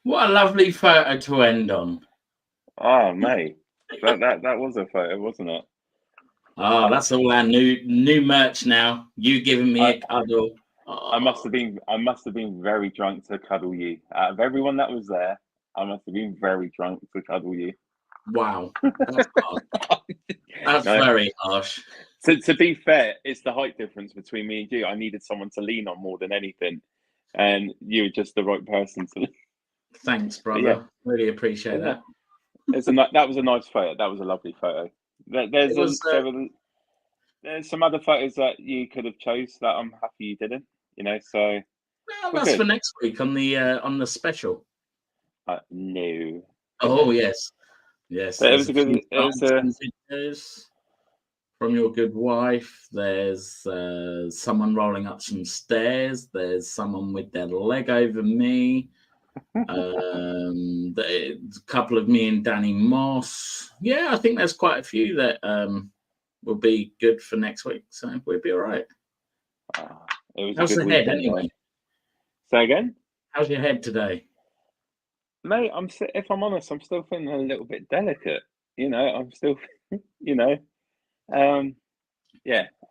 What a lovely photo to end on. Oh, mate, that was a photo, wasn't it? Oh, that's all our new merch now. You giving me a cuddle. I must have been very drunk to cuddle you. Out of everyone that was there, I must have been very drunk to cuddle you. Wow, that's harsh. That's very harsh. To be fair, it's the height difference between me and you. I needed someone to lean on more than anything, and you were just the right person to. Thanks, brother. Yeah. Really appreciate that. That was a nice photo. That was a lovely photo. There's some other photos that you could have chose that I'm happy you didn't. So. Well, that's for next week on the special. No. Oh yes. It was a good. Videos from your good wife. There's someone rolling up some stairs. There's someone with their leg over me. A couple of me and Danny Moss. Yeah, I think there's quite a few that will be good for next week. So we'll be all right. How's the head anyway? Say again? How's your head today? Mate, if I'm honest, I'm still feeling a little bit delicate. I'm still, yeah,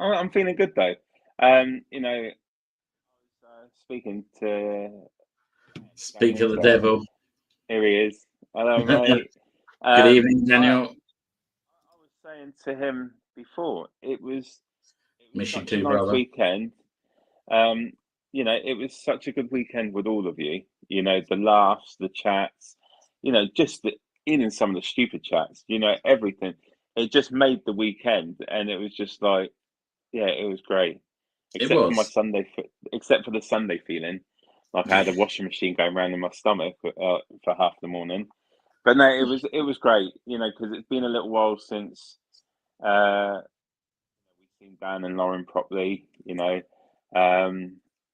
I'm feeling good though. I was speaking to. Speak of the devil. Here he is. Hello, mate. Good evening, Daniel. I was saying to him before, it was Miss you such too, a nice brother. weekend. It was such a good weekend with all of you. The laughs, the chats, just even some of the stupid chats, everything. It just made the weekend, and it was just like, yeah, it was great. Except for the Sunday feeling, like I had a washing machine going around in my stomach for half the morning. But no, it was great, because it's been a little while since we've seen Dan and Lauren properly,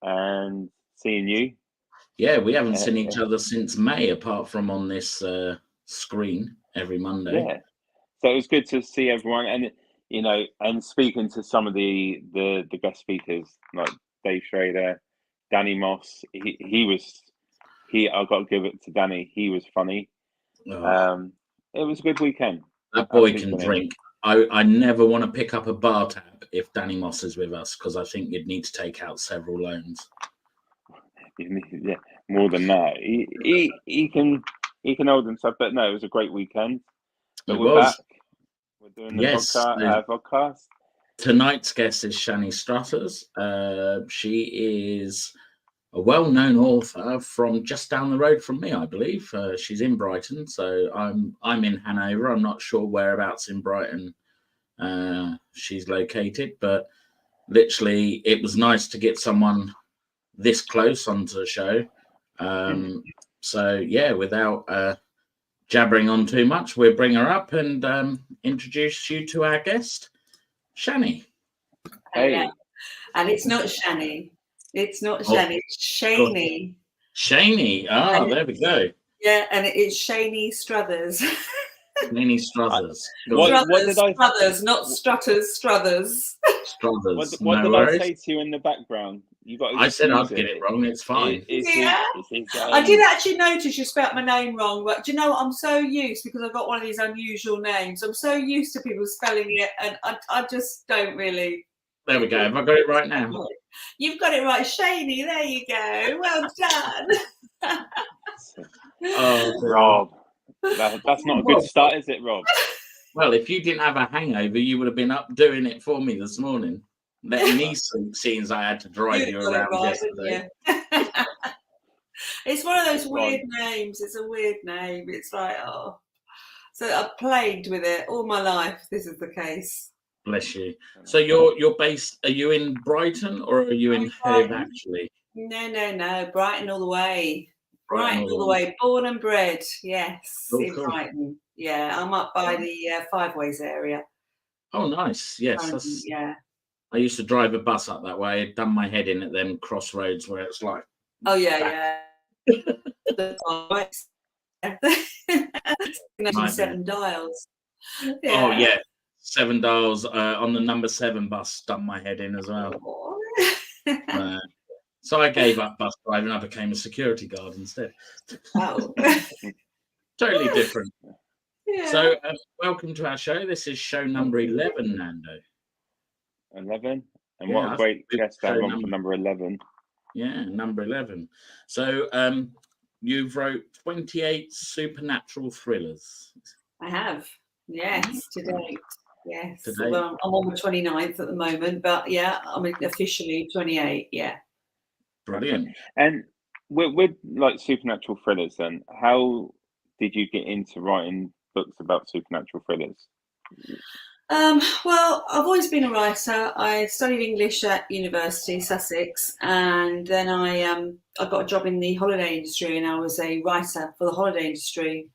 and seeing you. Yeah, we haven't seen each other since May, apart from on this screen every Monday. Yeah, so it was good to see everyone, and and speaking to some of the guest speakers like Dave Schrader, Danny Moss. I've got to give it to Danny. He was funny. Oh. It was a good weekend. That boy can drink. I never want to pick up a bar tab if Danny Moss is with us, because I think you'd need to take out several loans. Yeah, more than that. He can hold himself. But no, it was a great weekend. But we're back. We're doing the podcast. Tonight's guest is Shani Struthers. She is a well-known author from just down the road from me, I believe. She's in Brighton, so I'm in Hanover. I'm not sure whereabouts in Brighton she's located, but literally it was nice to get someone this close onto the show. So yeah, without jabbering on too much, we'll bring her up and introduce you to our guest, Shani. Hey. And it's not Shani. It's not Shani. It's Shani. Shani. There we go. Yeah, and it's Shani Struthers. Shani Struthers. What did I? Struthers, not Strutters. Struthers. Struthers. What did I say to you in the background? I said I'd get it wrong. It's fine. I did actually notice you spelt my name wrong, but do you know what? I'm so used, because I've got one of these unusual names. I'm so used to people spelling it, and I just don't really. There we go. Have I got it right now? You've got it right, Shani. There you go. Well done. Rob. That's not a good start, is it, Rob? Well, if you didn't have a hangover, you would have been up doing it for me this morning. Letting me see as I had to drive you around yesterday. It's one of those weird names. It's a weird name. It's like, so I've plagued with it all my life. This is the case. Bless you. So you're based, are you in Brighton or are you in Hove actually? No. Brighton all the way. Brighton all the way. Born and bred. Yes. In Brighton. Yeah. I'm up by the Five Ways area. Oh, nice. Yes. Yeah. I used to drive a bus up that way. I'd done my head in at them crossroads where it's like. Oh, yeah. 7 dials. Yeah. Oh, yeah. 7 dials on the number 7 bus, done my head in as well. So I gave up bus driving. I became a security guard instead. Oh. Totally different. Yeah. So welcome to our show. This is show number 11, Nando. 11? And Yeah, what a great guest to have on for number 11. Yeah, number 11. So you've wrote 28 supernatural thrillers. I have. Yes, to date. Yes. To date. Well, I'm on the 29th at the moment, but yeah, I'm officially 28. Yeah. Brilliant. And with like supernatural thrillers, then how did you get into writing books about supernatural thrillers? Well, I've always been a writer. I studied English at university, Sussex, and then I got a job in the holiday industry, and I was a writer for the holiday industry.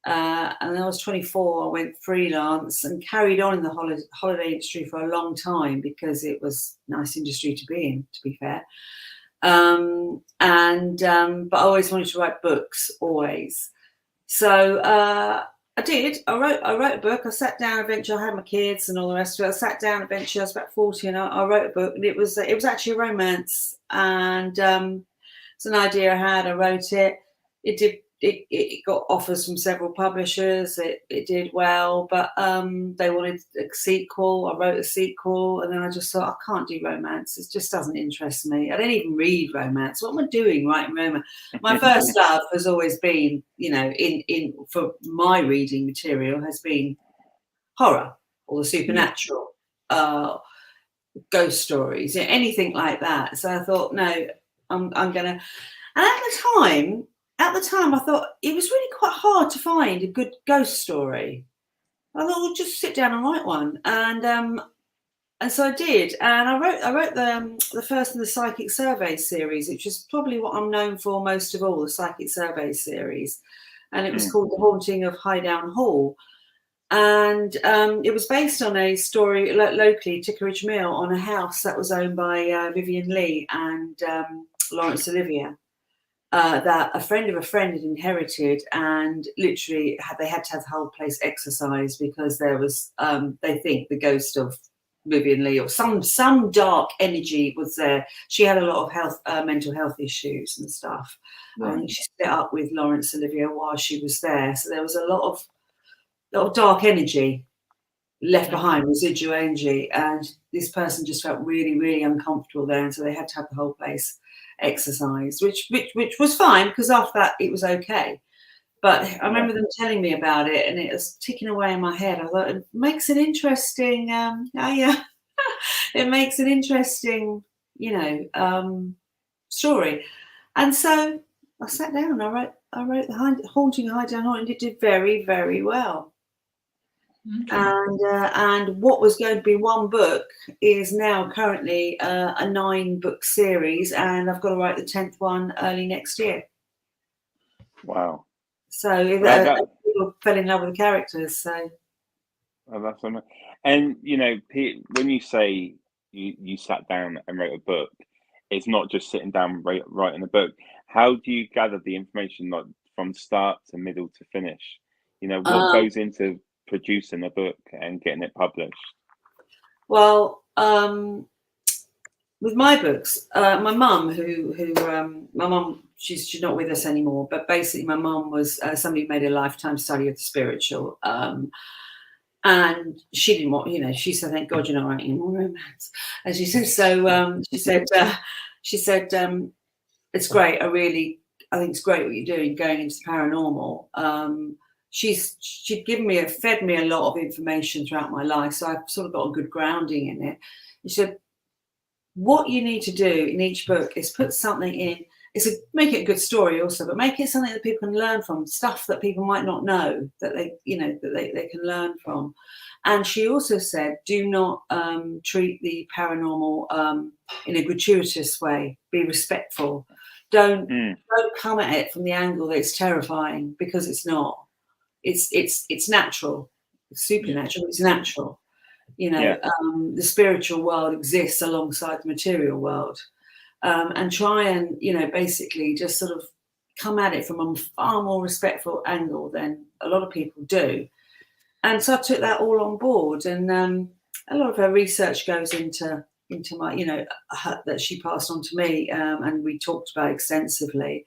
And I was 24. I went freelance and carried on in the holiday industry for a long time because it was a nice industry to be in, to be fair. But I always wanted to write books, always. So I did. I wrote a book. I sat down eventually. I had my kids and all the rest of it. I sat down eventually. I was about 40, and I wrote a book, and it was actually a romance. And it's an idea I had. I wrote it. It got offers from several publishers. It did well, but they wanted a sequel. I wrote a sequel, and then I just thought, I can't do romance. It just doesn't interest me. I don't even read romance. What am I doing writing romance? My first love has always been, in for my reading material has been horror or the supernatural, ghost stories, anything like that. So I thought, no, I'm gonna. And at the time, I thought it was really quite hard to find a good ghost story. I thought, well, just sit down and write one, and so I did. And I wrote the first in the Psychic Survey series, which is probably what I'm known for most of all, the Psychic Survey series, and it was called The Haunting of Highdown Hall, and it was based on a story locally, Tickeridge Mill, on a house that was owned by Vivian Leigh and Laurence Olivier. That a friend of a friend had inherited, and literally they had to have the whole place exorcised because there was, they think, the ghost of Vivian Leigh or some dark energy was there. She had a lot of mental health issues and stuff. Right. And she split up with Laurence Olivier while she was there, so there was a lot of dark energy left behind, residual energy, and this person just felt really, really uncomfortable there, and so they had to have the whole place exercised, which was fine because after that it was okay. But I remember them telling me about it, and it was ticking away in my head. I thought it makes an interesting, it makes an interesting, story. And so I sat down and I wrote the Haunting of Highdown Hall, and it did very, very well. Okay. And what was going to be one book is now currently a 9-book series, and I've got to write the 10th one early next year. Wow! So people fell in love with the characters. So that's amazing. And when you say you sat down and wrote a book, it's not just sitting down writing a book. How do you gather the information, like from start to middle to finish? What goes into producing a book and getting it published? Well, with my books, my mum, my mum, she's not with us anymore, but basically my mum was somebody who made a lifetime study of the spiritual, and she didn't want, she said, thank God you're not writing more romance. And she said, she said, it's great. I think it's great what you're doing, going into the paranormal. She'd fed me a lot of information throughout my life, so I've sort of got a good grounding in it. She said, what you need to do in each book is put something in. Make it a good story also, but make it something that people can learn from, stuff that people might not know that they can learn from. And she also said, do not treat the paranormal in a gratuitous way. Be respectful. Don't come at it from the angle that it's terrifying, because it's not. It's natural. It's supernatural. It's natural. The spiritual world exists alongside the material world, and try and basically just sort of come at it from a far more respectful angle than a lot of people do. And so I took that all on board, and a lot of her research goes into my, that she passed on to me, and we talked about extensively,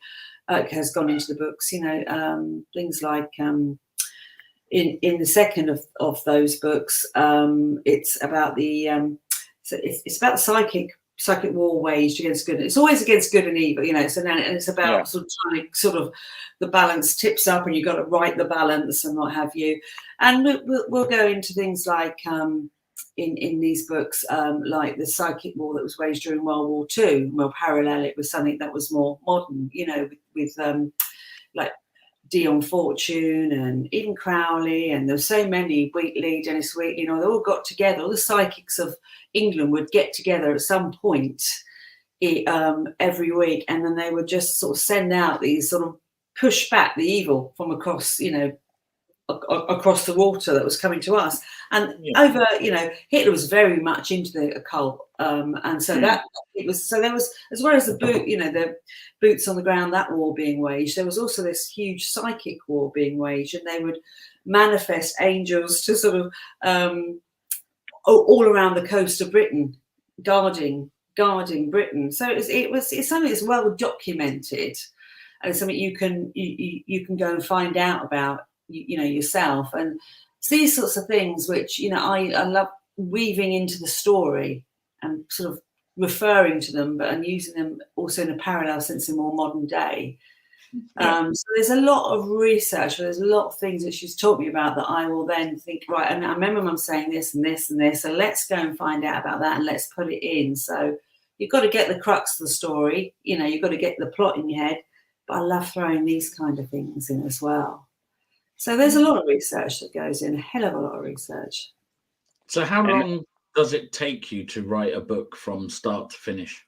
has gone into the books. Things like in the second of those books, it's about the it's about psychic war waged against good. It's always against good and evil, so and it's about sort of trying to sort of the balance tips up, and you've got to right the balance and what have you. And we'll go into things like in these books, like the psychic war that was waged during World War II. We'll parallel it with something that was more modern, with like Dion Fortune and even Crowley, and there's so many, Wheatley, Dennis Wheatley, they all got together. All the psychics of England would get together at some point every week, and then they would just sort of send out these sort of push back the evil from across, across the water that was coming to us. And over, Hitler was very much into the occult, and so that it was. So there was, as well as the the boots on the ground, that war being waged, there was also this huge psychic war being waged, and they would manifest angels to sort of all around the coast of Britain, guarding Britain. So it's something that's well documented, and it's something you can go and find out about, yourself. And it's these sorts of things which I love weaving into the story and sort of referring to them, but and using them also in a parallel sense in more modern day. So there's a lot of research, there's a lot of things that she's taught me about that I will then think, right, and I remember Mum saying this and this and this, so let's go and find out about that and let's put it in. So you've got to get the crux of the story, you've got to get the plot in your head, but I love throwing these kind of things in as well. So there's a lot of research that goes in, a hell of a lot of research. So how long does it take you to write a book from start to finish?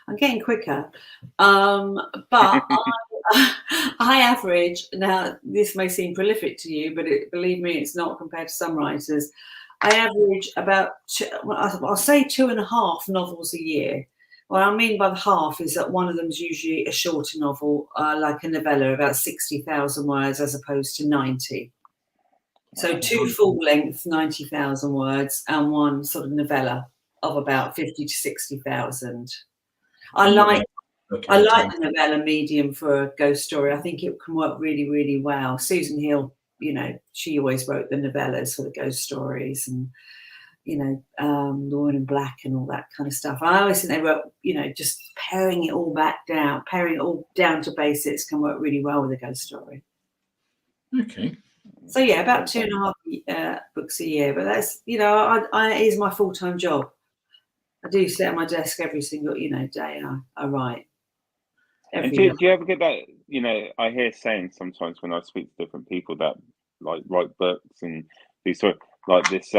I'm getting quicker, but I average, now this may seem prolific to you, but believe me, it's not compared to some writers. I average about, I'll say 2.5 novels a year. What I mean by the half is that one of them is usually a shorter novel, like a novella, about 60,000 words as opposed to 90. So 2 full-length 90,000 words and 1 sort of novella of about 50 to 60,000. I like the novella medium for a ghost story. I think it can work really, really well. Susan Hill, she always wrote the novellas for the ghost stories, and The Woman in Black and all that kind of stuff. I always think they wrote, just paring it all down to basics can work really well with a ghost story. Okay. So yeah, about 2.5 books a year, but that's, it is my full-time job. I do sit at my desk every single, day. I write. And do you ever get that? I hear saying sometimes when I speak to different people that like write books and do sort of like this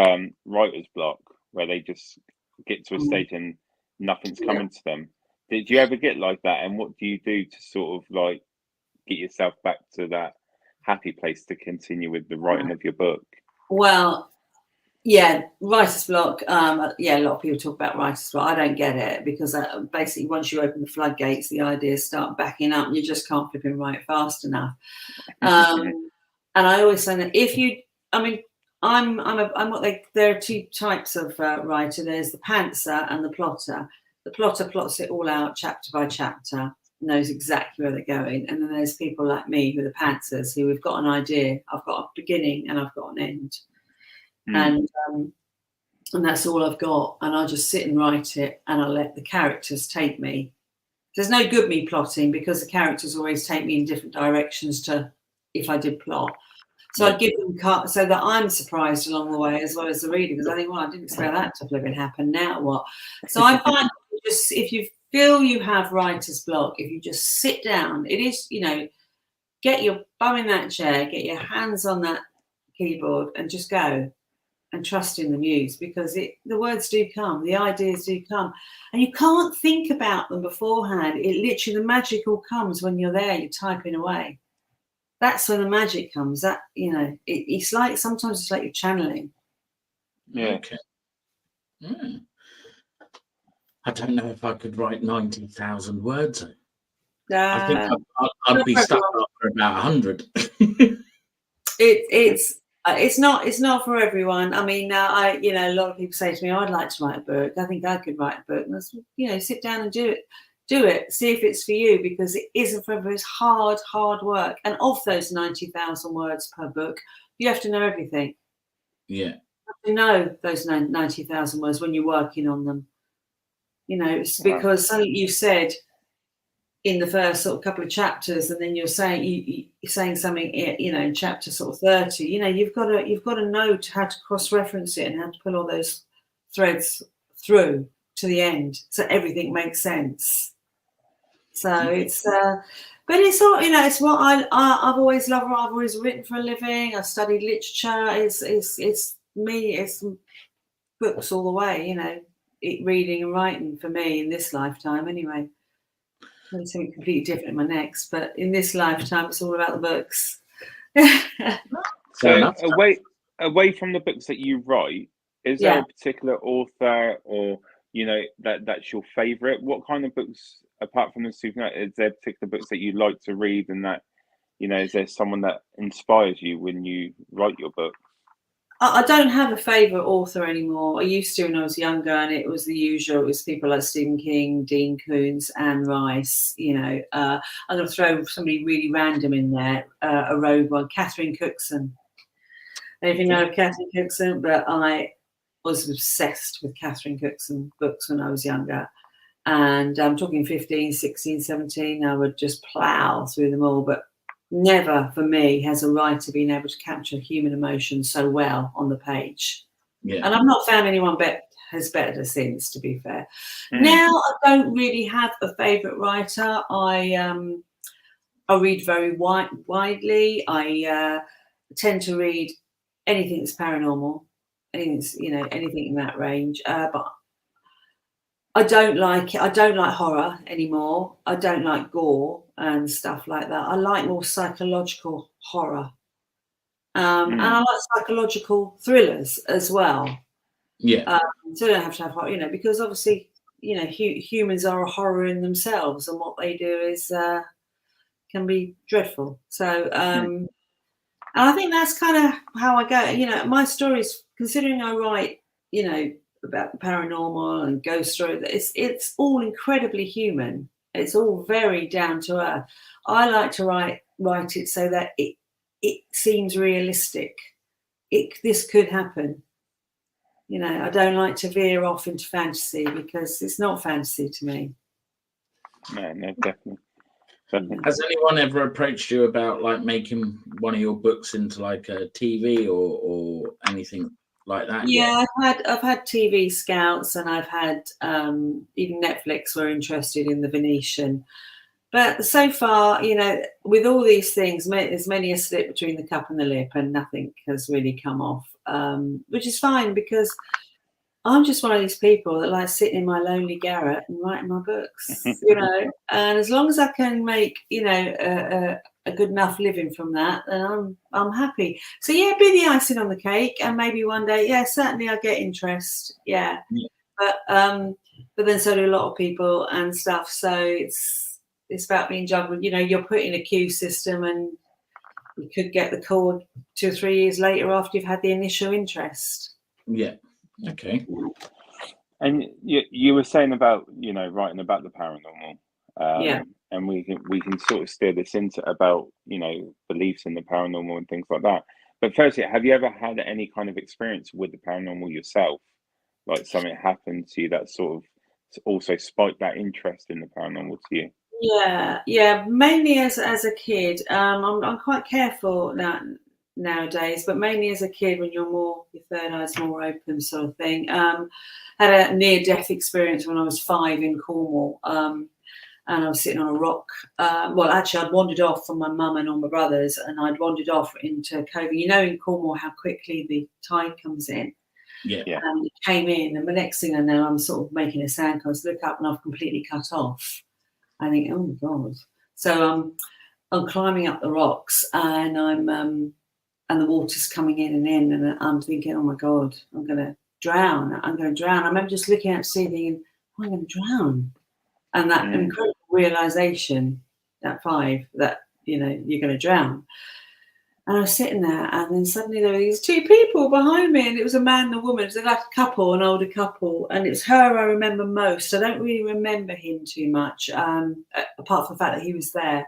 writer's block where they just get to a stage and nothing's coming to them. Did you ever get like that? And what do you do to sort of like get yourself back to that happy place to continue with the writing of your book? Well, yeah, writer's block. A lot of people talk about writer's block. I don't get it because basically once you open the floodgates, the ideas start backing up and you just can't flip and write fast enough. And I always say that there are 2 types of writer. There's the pantser and the plotter. The plotter plots it all out chapter by chapter, knows exactly where they're going. And then there's people like me who are the pantsers, who have got an idea. I've got a beginning and I've got an end. And that's all I've got, and I'll just sit and write it, and I'll let the characters take me. There's no good me plotting because the characters always take me in different directions to if I did plot. So I give them so that I'm surprised along the way as well as the reader, because I think, well, I didn't expect that to flipping happen. Now what? So I find just if you feel you have writer's block, if you just sit down, it is, get your bum in that chair, get your hands on that keyboard, and just go. And trust in the muse, because the words do come, the ideas do come, and you can't think about them beforehand. It literally, the magic all comes when you're there, you're typing away. That's when the magic comes. That it's like sometimes it's like you're channeling. Yeah. Okay. Yeah. I don't know if I could write 90,000 words. I think I'd be stuck after about 100. It's It's not for everyone. I mean, a lot of people say to me, "I'd like to write a book. I think I could write a book." And I said, sit down and do it. See if it's for you, because it isn't for everyone. It's hard work. And of those 90,000 words per book, you have to know everything. Yeah. You have to know those 90,000 words when you're working on them. It's because something you said in the first sort of couple of chapters, and then you're saying something, in chapter sort of 30. You've got to know how to cross-reference it and how to pull all those threads through to the end, so everything makes sense. So it's, but it's all, it's what I've always loved. What I've always written for a living. I've studied literature. It's me. It's books all the way. Reading and writing for me in this lifetime, anyway. Maybe something completely different in my next, but in this lifetime, it's all about the books. So away from the books that you write, is there a particular author or that's your favorite? What kind of books, apart from the supernatural, is there particular books that you like to read, and that is there someone that inspires you when you write your book? I don't have a favourite author anymore. I used to when I was younger, and it was the usual. It was people like Stephen King, Dean Koontz, Anne Rice. I'm going to throw somebody really random in there, a rogue one, Catherine Cookson. I don't know if you know Catherine Cookson, but I was obsessed with Catherine Cookson books when I was younger. And I'm talking 15, 16, 17. I would just plough through them all. But never, for me, has a writer been able to capture human emotion so well on the page. Yeah. And I've not found anyone has bettered her since, to be fair. Now, I don't really have a favourite writer. I read very widely. I tend to read anything that's paranormal, anything in that range. But I don't like horror anymore. I don't like gore and stuff like that. I like more psychological horror. And I like psychological thrillers as well. Yeah. So I don't have to have horror, because obviously, humans are a horror in themselves, and what they do is can be dreadful. So and I think that's kind of how I go. My stories, considering I write, about the paranormal and ghost stories, it's all incredibly human. It's all very down to earth. I like to write it so that it seems realistic. This could happen. I don't like to veer off into fantasy, because it's not fantasy to me. No, definitely. Has anyone ever approached you about like making one of your books into like a TV or anything like that? Yeah, I've had TV scouts, and I've had even Netflix were interested in The Venetian. But so far, with all these things, there's many a slip between the cup and the lip, and nothing has really come off, which is fine, because I'm just one of these people that like sitting in my lonely garret and writing my books, and as long as I can make, a good enough living from that, then I'm happy. So yeah, be the icing on the cake, and maybe one day, certainly I get interest, but then so do a lot of people and stuff. So it's about being juggled. You're put in a queue system, and you could get the call 2 or 3 years later after you've had the initial interest. Yeah. Okay. And you were saying about writing about the paranormal, and we can sort of steer this into about beliefs in the paranormal and things like that. But firstly, have you ever had any kind of experience with the paranormal yourself, like something happened to you that sort of also spiked that interest in the paranormal to you? Yeah. Mainly as a kid. I'm quite careful nowadays, but mainly as a kid, when your third eye's more open, sort of thing. Had a near-death experience when I was 5 in Cornwall, and I was sitting on a rock. Well, actually, I'd wandered off from my mum and all my brothers, and I'd wandered off into Cove. In Cornwall, how quickly the tide comes in. Yeah. And it came in, and the next thing I know, I'm sort of making a sandcastle. Look up, and I've completely cut off. I think, oh my God. So I'm climbing up the rocks, and and the water's coming in, and I'm thinking, oh my God, I'm going to drown. I remember just looking out to sea thinking, I'm going to drown. And that incredible realization at 5 that, you're going to drown. And I was sitting there, and then suddenly there were these two people behind me, and it was a man and a woman. It was like a couple, an older couple, and it's her I remember most. I don't really remember him too much, apart from the fact that he was there.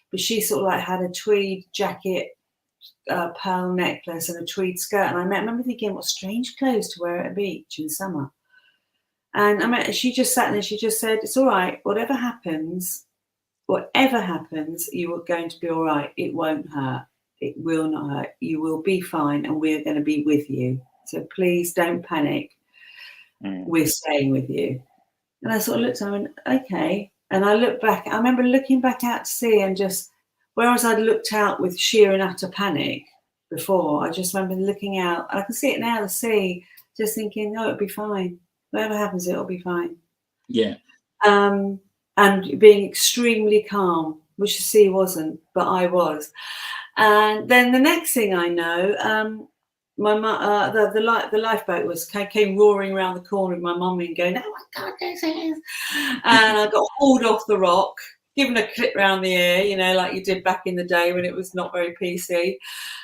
But she sort of like had a tweed jacket, pearl necklace, and a tweed skirt. And I remember thinking, what strange clothes to wear at a beach in summer. And I mean, she just sat there. She just said, "It's all right. Whatever happens, you are going to be all right. It won't hurt. It will not hurt. You will be fine, and we're going to be with you. So please don't panic. We're staying with you." And I sort of looked at her and went, okay. And I looked back. I remember looking back out to sea, and just, whereas I'd looked out with sheer and utter panic before, I just remember looking out, and I can see it now, the sea, just thinking, "Oh, it'll be fine. Whatever happens, it'll be fine." Yeah. And being extremely calm, which the sea wasn't, but I was. And then the next thing I know, the lifeboat came roaring around the corner of my mum and going, "Oh my God, this is!" And I got hauled off the rock, given a clip round the ear, like you did back in the day when it was not very PC,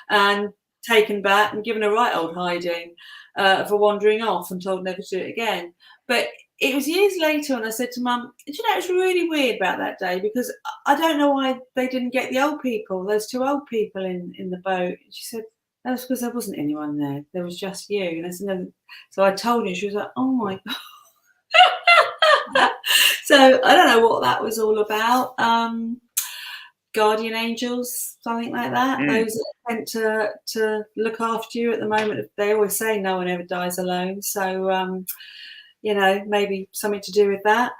and taken back and given a right old hiding for wandering off and told never to do it again. But it was years later when I said to Mum, "Do you know, it's really weird about that day, because I don't know why they didn't get the old people, those two old people in the boat." And she said, "That was because there wasn't anyone there. There was just you." And I said, "No." So I told her, she was like, "Oh my God." So I don't know what that was all about. Guardian angels, something like that. Those that are meant to look after you at the moment. They always say no one ever dies alone. So, maybe something to do with that.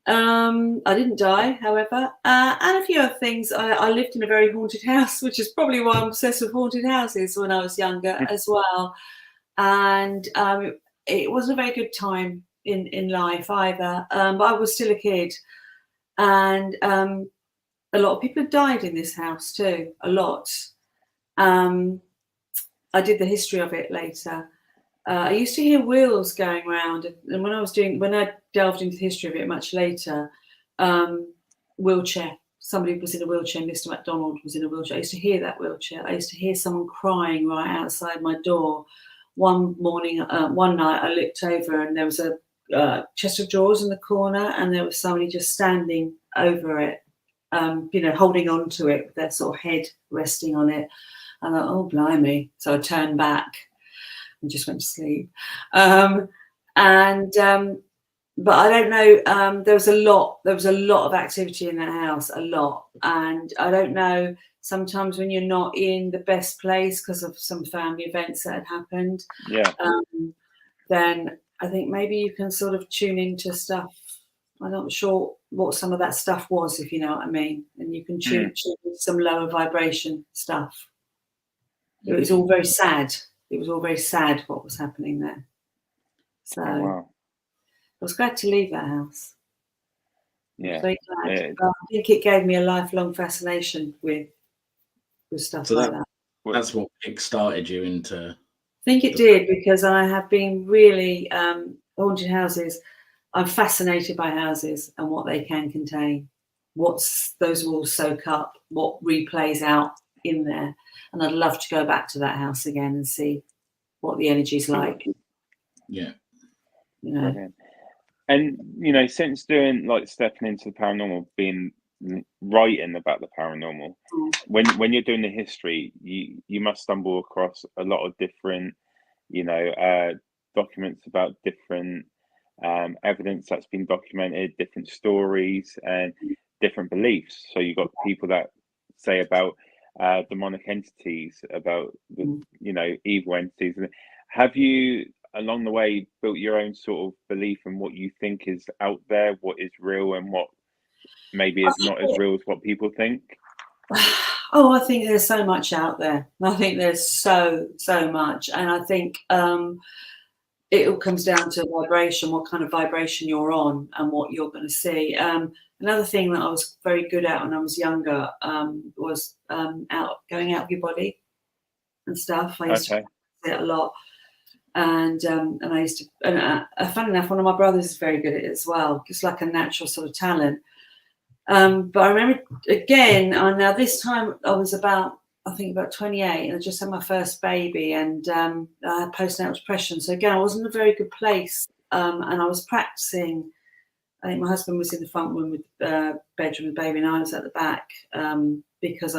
I didn't die, however, and a few other things. I lived in a very haunted house, which is probably why I'm obsessed with haunted houses when I was younger as well. And it wasn't a very good time in life either, but I was still a kid. And a lot of people had died in this house too, a lot. I did the history of it later. I used to hear wheels going around, and when I delved into the history of it much later, wheelchair. Somebody was in a wheelchair. Mr. McDonald was in a wheelchair. I used to hear that wheelchair. I used to hear someone crying right outside my door. One night, I looked over, and there was a chest of drawers in the corner, and there was somebody just standing over it, holding on to it with their sort of head resting on it. And I thought, "Oh, blimey!" So I turned back and just went to sleep. But I don't know. There was a lot of activity in that house, a lot. And I don't know, sometimes when you're not in the best place because of some family events that had happened, then I think maybe you can sort of tune into stuff. I'm not sure what some of that stuff was, if you know what I mean. And you can tune into some lower vibration stuff. It was all very sad. It was all very sad what was happening there. So wow. I was glad to leave that house. Yeah. Very glad. I think it gave me a lifelong fascination with stuff like that. That's what kick-started you into... I think it did, because I have been really haunted houses. I'm fascinated by houses and what they can contain, what's those walls soak up, what replays out in there. And I'd love to go back to that house again and see what the energy's like. Yeah. Brilliant. And, since doing, stepping into the paranormal, being writing about the paranormal, when you're doing the history, you must stumble across a lot of different, documents about different evidence that's been documented, different stories and different beliefs. So you've got people that say about demonic entities, about the evil entities. Have you along the way built your own sort of belief in what you think is out there, what is real and what maybe is not as real as what people think? Oh, I think there's so much out there. I think there's so much, and I think it all comes down to vibration, what kind of vibration you're on and what you're going to see. Another thing that I was very good at when I was younger was going out of your body and stuff. I used to do it a lot, and I used to. And funny enough, one of my brothers is very good at it as well. It's like a natural sort of talent. But I remember again. Now this time I was about I think about 28, and I just had my first baby, and I had postnatal depression. So again, I wasn't in a very good place, and I was practicing. I think my husband was in the front room with bedroom with the baby, and I was at the back because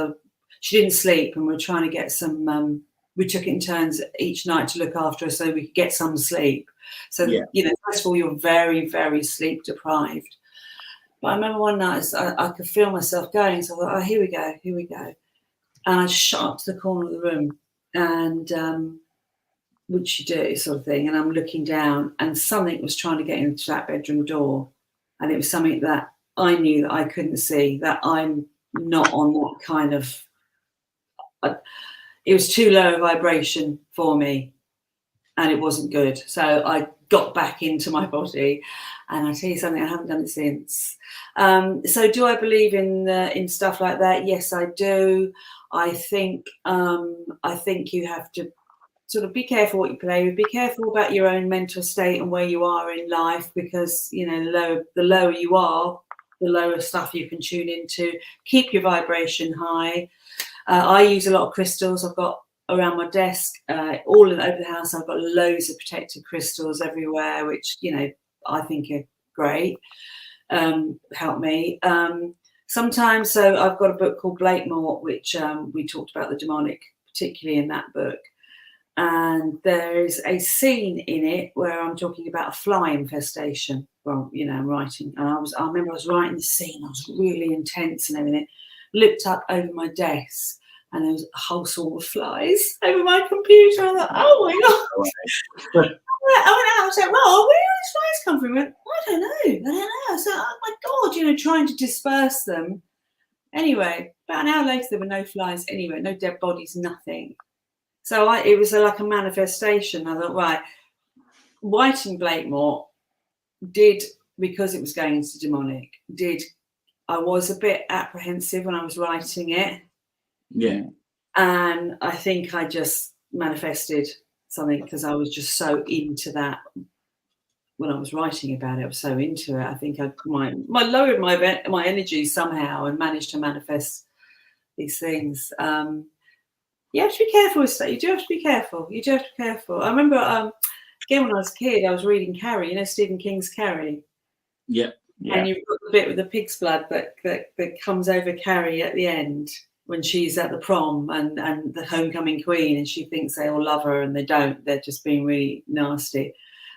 she didn't sleep, and we were trying to get some. We took it in turns each night to look after her so we could get some sleep. So first of all, you're very, very sleep deprived. But I remember one night I could feel myself going, so I thought, oh, here we go. And I shot up to the corner of the room, and which you do, sort of thing. And I'm looking down, and something was trying to get into that bedroom door. And it was something that I knew that I couldn't see, that I'm not on that kind of... it was too low a vibration for me, and it wasn't good. So I got back into my body, and I tell you something, I haven't done it since. So do I believe in stuff like that? Yes, I do. I think you have to sort of be careful what you play with, be careful about your own mental state and where you are in life, because the lower you are, the lower stuff you can tune into. Keep your vibration high. I use a lot of crystals. I've got around my desk, all over the house, I've got loads of protective crystals everywhere, which I think are great. Help me. Sometimes, so I've got a book called Blakemore, which we talked about the demonic, particularly in that book. And there is a scene in it where I'm talking about a fly infestation. Well, I'm writing, and I remember I was writing the scene. I was really intense and everything. Looked up over my desk, and there was a whole swarm of flies over my computer. I thought, oh my god! I went out and said, "Well, where do these flies come from?" I went, I don't know. So, oh my god, trying to disperse them. Anyway, about an hour later, there were no flies anywhere, no dead bodies, nothing. So it was like a manifestation. I thought, right, writing Blakemore did, because it was going into demonic, I was a bit apprehensive when I was writing it. Yeah. And I think I just manifested something because I was just so into that when I was writing about it. I was so into it. I think I lowered my energy somehow and managed to manifest these things. You have to be careful with stuff. You do have to be careful. I remember, again, when I was a kid, I was reading Carrie, Stephen King's Carrie. Yeah. And you've got the bit with the pig's blood that comes over Carrie at the end when she's at the prom and the homecoming queen, and she thinks they all love her and they don't. They're just being really nasty.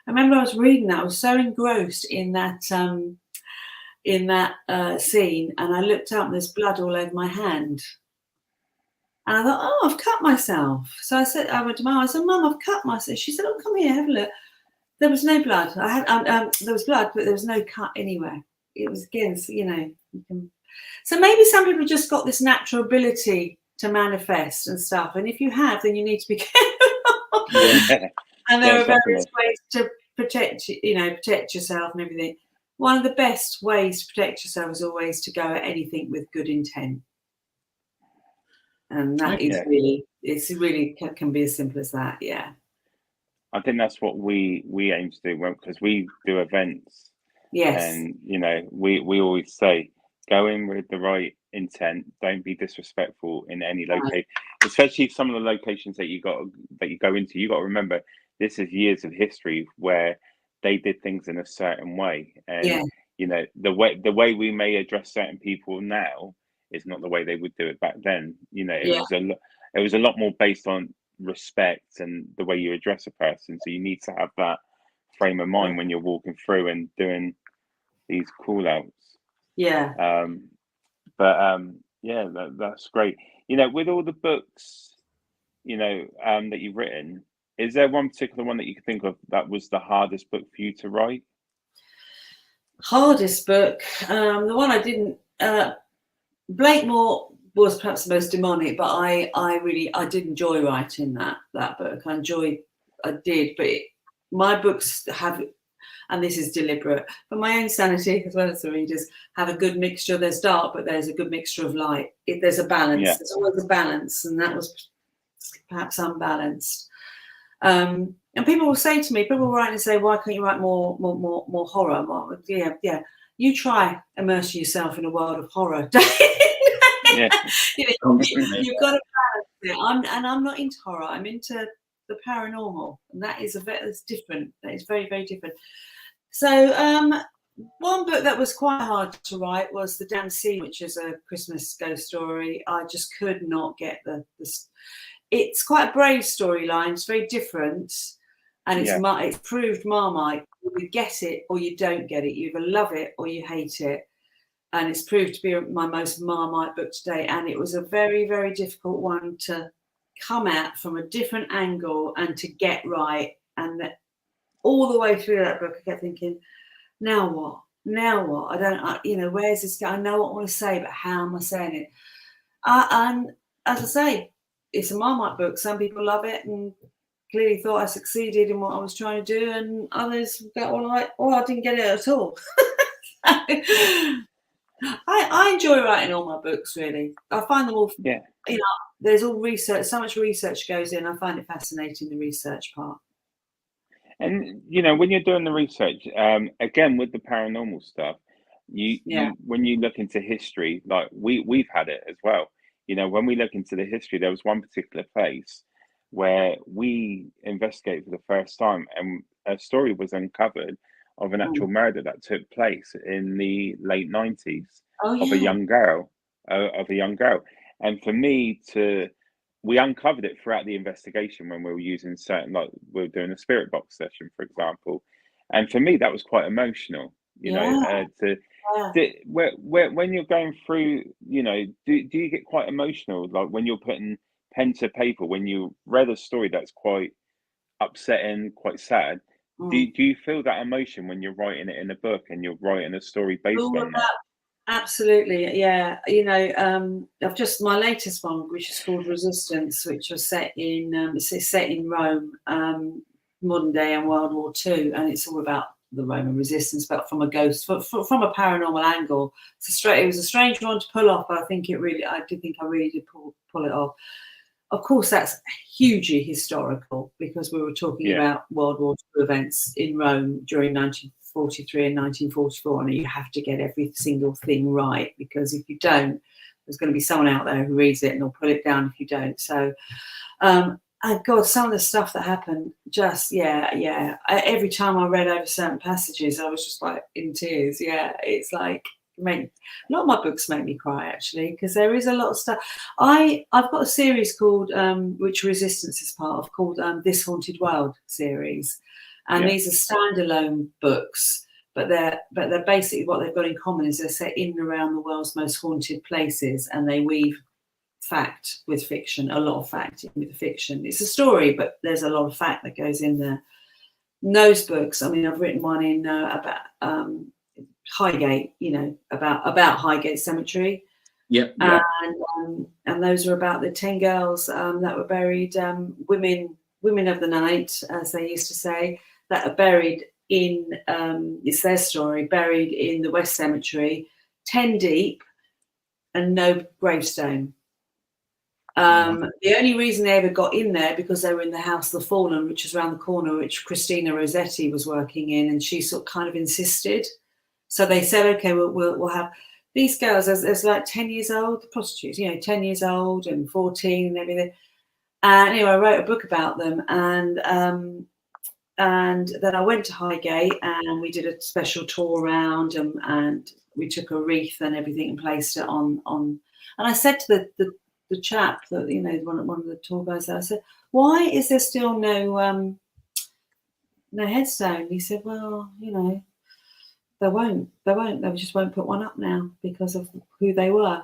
I remember I was reading that. I was so engrossed in that scene, and I looked up and there's blood all over my hand. And I thought, oh, I've cut myself. So I went to Mum. I said, Mum, I've cut myself. She said, oh, come here, have a look. There was no blood. There was blood, but there was no cut anywhere. It was against, So maybe some people just got this natural ability to manifest and stuff. And if you have, then you need to be careful. Yeah. And there are various ways to protect yourself and everything. One of the best ways to protect yourself is always to go at anything with good intent. And that is really can be as simple as that. Yeah. I think that's what we aim to do, because we do events. Yes. And we always say, go in with the right intent. Don't be disrespectful in any location, especially some of the locations that you go into. You got to remember, this is years of history where they did things in a certain way, and the way we may address certain people now is not the way they would do it back then. It was a lot more based on respect and the way you address a person. So you need to have that frame of mind when you're walking through and doing these call outs. That's great. With all the books that you've written, is there one particular one that you can think of that was the hardest book for you to write? Hardest book, the one I didn't Blakemore was perhaps the most demonic, but I did enjoy writing that book. I did, but my books have, and this is deliberate, for my own sanity as well as the readers, have a good mixture. There's dark, but there's a good mixture of light. There's a balance. Yeah. There's always a balance, and that was perhaps unbalanced. And people will say to me, people will write and say, "Why can't you write more horror?" Yeah. You try immersing yourself in a world of horror. You've got to balance I'm not into horror. I'm into the paranormal, and that is it's different. That is very, very different. So one book that was quite hard to write was The Damned Sea, which is a Christmas ghost story. I just could not get the it's quite a brave storyline. It's very different, and it's proved Marmite. You get it or you don't get it. You either love it or you hate it. And it's proved to be my most Marmite book today. And it was a very, very difficult one to come at from a different angle and to get right. And that all the way through that book, I kept thinking, now what? Now what? Where's this guy? I know what I want to say, but how am I saying it? And as I say, it's a Marmite book. Some people love it and clearly thought I succeeded in what I was trying to do. And others go, I didn't get it at all. I enjoy writing all my books, really. I find them all, there's all research, so much research goes in. I find it fascinating, the research part. And, when you're doing the research, again, with the paranormal stuff, you when you look into history, like we've had it as well. When we look into the history, there was one particular place where we investigated for the first time, and a story was uncovered of an actual murder that took place in the late 90s of a young girl, And for me we uncovered it throughout the investigation when we were using certain, like we were doing a spirit box session, for example. And for me, that was quite emotional, when you're going through, do you get quite emotional? Like when you're putting pen to paper, when you read a story that's quite upsetting, quite sad, do you feel that emotion when you're writing it in a book and you're writing a story based on that? Absolutely, yeah. I've just my latest one, which is called Resistance, which was set in Rome, modern day and World War II, and it's all about the Roman resistance, but from a ghost, from a paranormal angle. It was a strange one to pull off, but I did think I really did pull it off. Of course, that's hugely historical because we were talking about World War II events in Rome during 1943 and 1944, and you have to get every single thing right, because if you don't, there's going to be someone out there who reads it and will put it down if you don't. So, God, some of the stuff that happened, just every time I read over certain passages, I was just like in tears. Yeah, it's like. A lot of my books make me cry, actually, because there is a lot of stuff. I've got a series called, which Resistance is part of, called This Haunted World series, and these are standalone books, but they're basically, what they've got in common is they're set in and around the world's most haunted places, and they weave fact with fiction, a lot of fact with fiction. It's a story, but there's a lot of fact that goes in there. And those books, I mean, I've written one in about Highgate, about Highgate Cemetery. And those are about the 10 girls that were buried, women of the night, as they used to say, that are buried in, it's their story, buried in the West Cemetery, 10 deep and no gravestone. The only reason they ever got in there because they were in the House of the Fallen, which is around the corner, which Christina Rossetti was working in, and she sort of kind of insisted. So they said, okay, we'll have these girls as like 10 years old, the prostitutes, 10 years old and 14 and everything. And anyway, I wrote a book about them, and then I went to Highgate and we did a special tour around them, and we took a wreath and everything and placed it on. And I said to the chap that one of the tour guys there, I said, why is there still no headstone? He said, well, they just won't put one up now because of who they were.